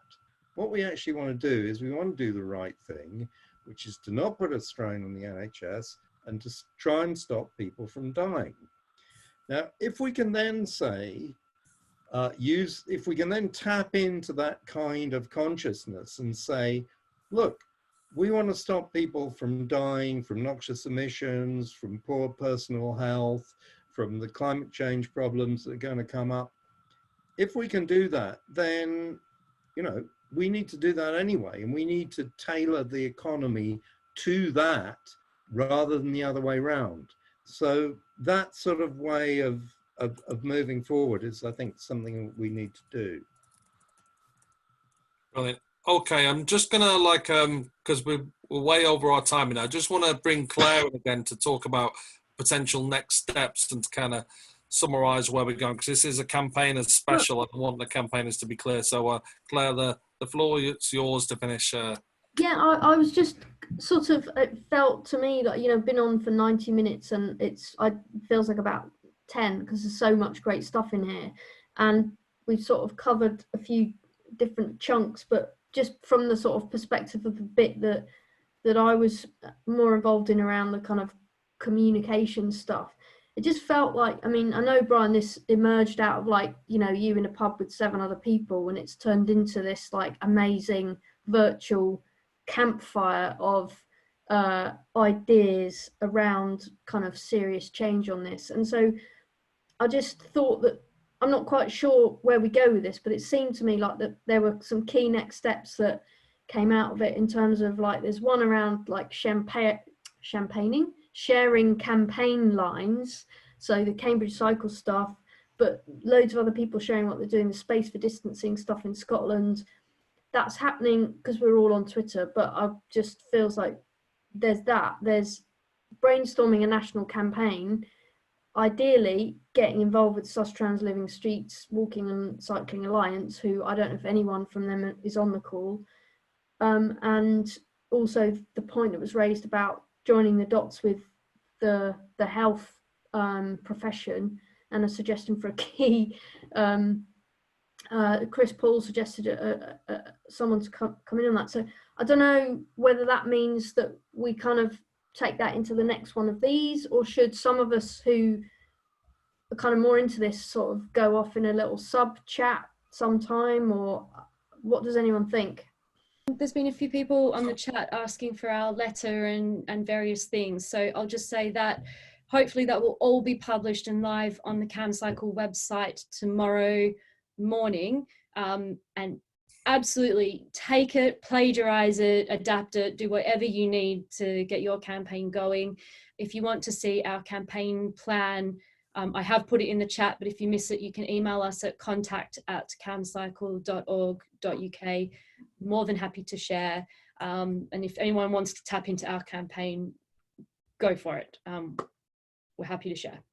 What we actually want to do is we want to do the right thing, which is to not put a strain on the NHS and to try and stop people from dying. Now, if we can then say, if we can then tap into that kind of consciousness and say, look, we want to stop people from dying from noxious emissions, from poor personal health, from the climate change problems that are going to come up. If we can do that, then, we need to do that anyway, and we need to tailor the economy to that rather than the other way around. So that sort of way of moving forward is, I think, something we need to do. Brilliant. Okay, I'm just gonna because we're way over our time now. I just want to bring Claire in again to talk about potential next steps and to kind of summarise where we're going, because this is a campaigners special. I want the campaigners to be clear. So, Claire, the floor is yours to finish. Yeah, I was just sort of, it felt to me that, been on for 90 minutes and it feels like about 10 because there's so much great stuff in here. And we've sort of covered a few different chunks, but just from the sort of perspective of the bit that I was more involved in around the kind of communication stuff, it just felt like, I mean, I know, Brian, this emerged out of like, you know, you in a pub with 7 other people, and it's turned into this like amazing virtual campfire of ideas around kind of serious change on this. And so I just thought that, I'm not quite sure where we go with this, but it seemed to me like that there were some key next steps that came out of it, in terms of like, there's one around like champagning, sharing campaign lines, so the Cambridge Cycle stuff, but loads of other people sharing what they're doing, the space for distancing stuff in Scotland. That's happening because we're all on Twitter, but I just feels like there's brainstorming a national campaign, ideally getting involved with Sus Trans Living Streets Walking and Cycling Alliance, who I don't know if anyone from them is on the call, and also the point that was raised about joining the dots with the health profession, and a suggestion for a key. Chris Paul suggested someone to come in on that. So I don't know whether that means that we kind of take that into the next one of these, or should some of us who are kind of more into this sort of go off in a little sub chat sometime, or what does anyone think? There's been a few people on the chat asking for our letter and various things. So I'll just say that hopefully that will all be published and live on the CamCycle website tomorrow morning. And absolutely take it, plagiarize it, adapt it, do whatever you need to get your campaign going. If you want to see our campaign plan, I have put it in the chat, but if you miss it, you can email us at contact@camcycle.org.uk. More than happy to share. And if anyone wants to tap into our campaign, go for it. We're happy to share.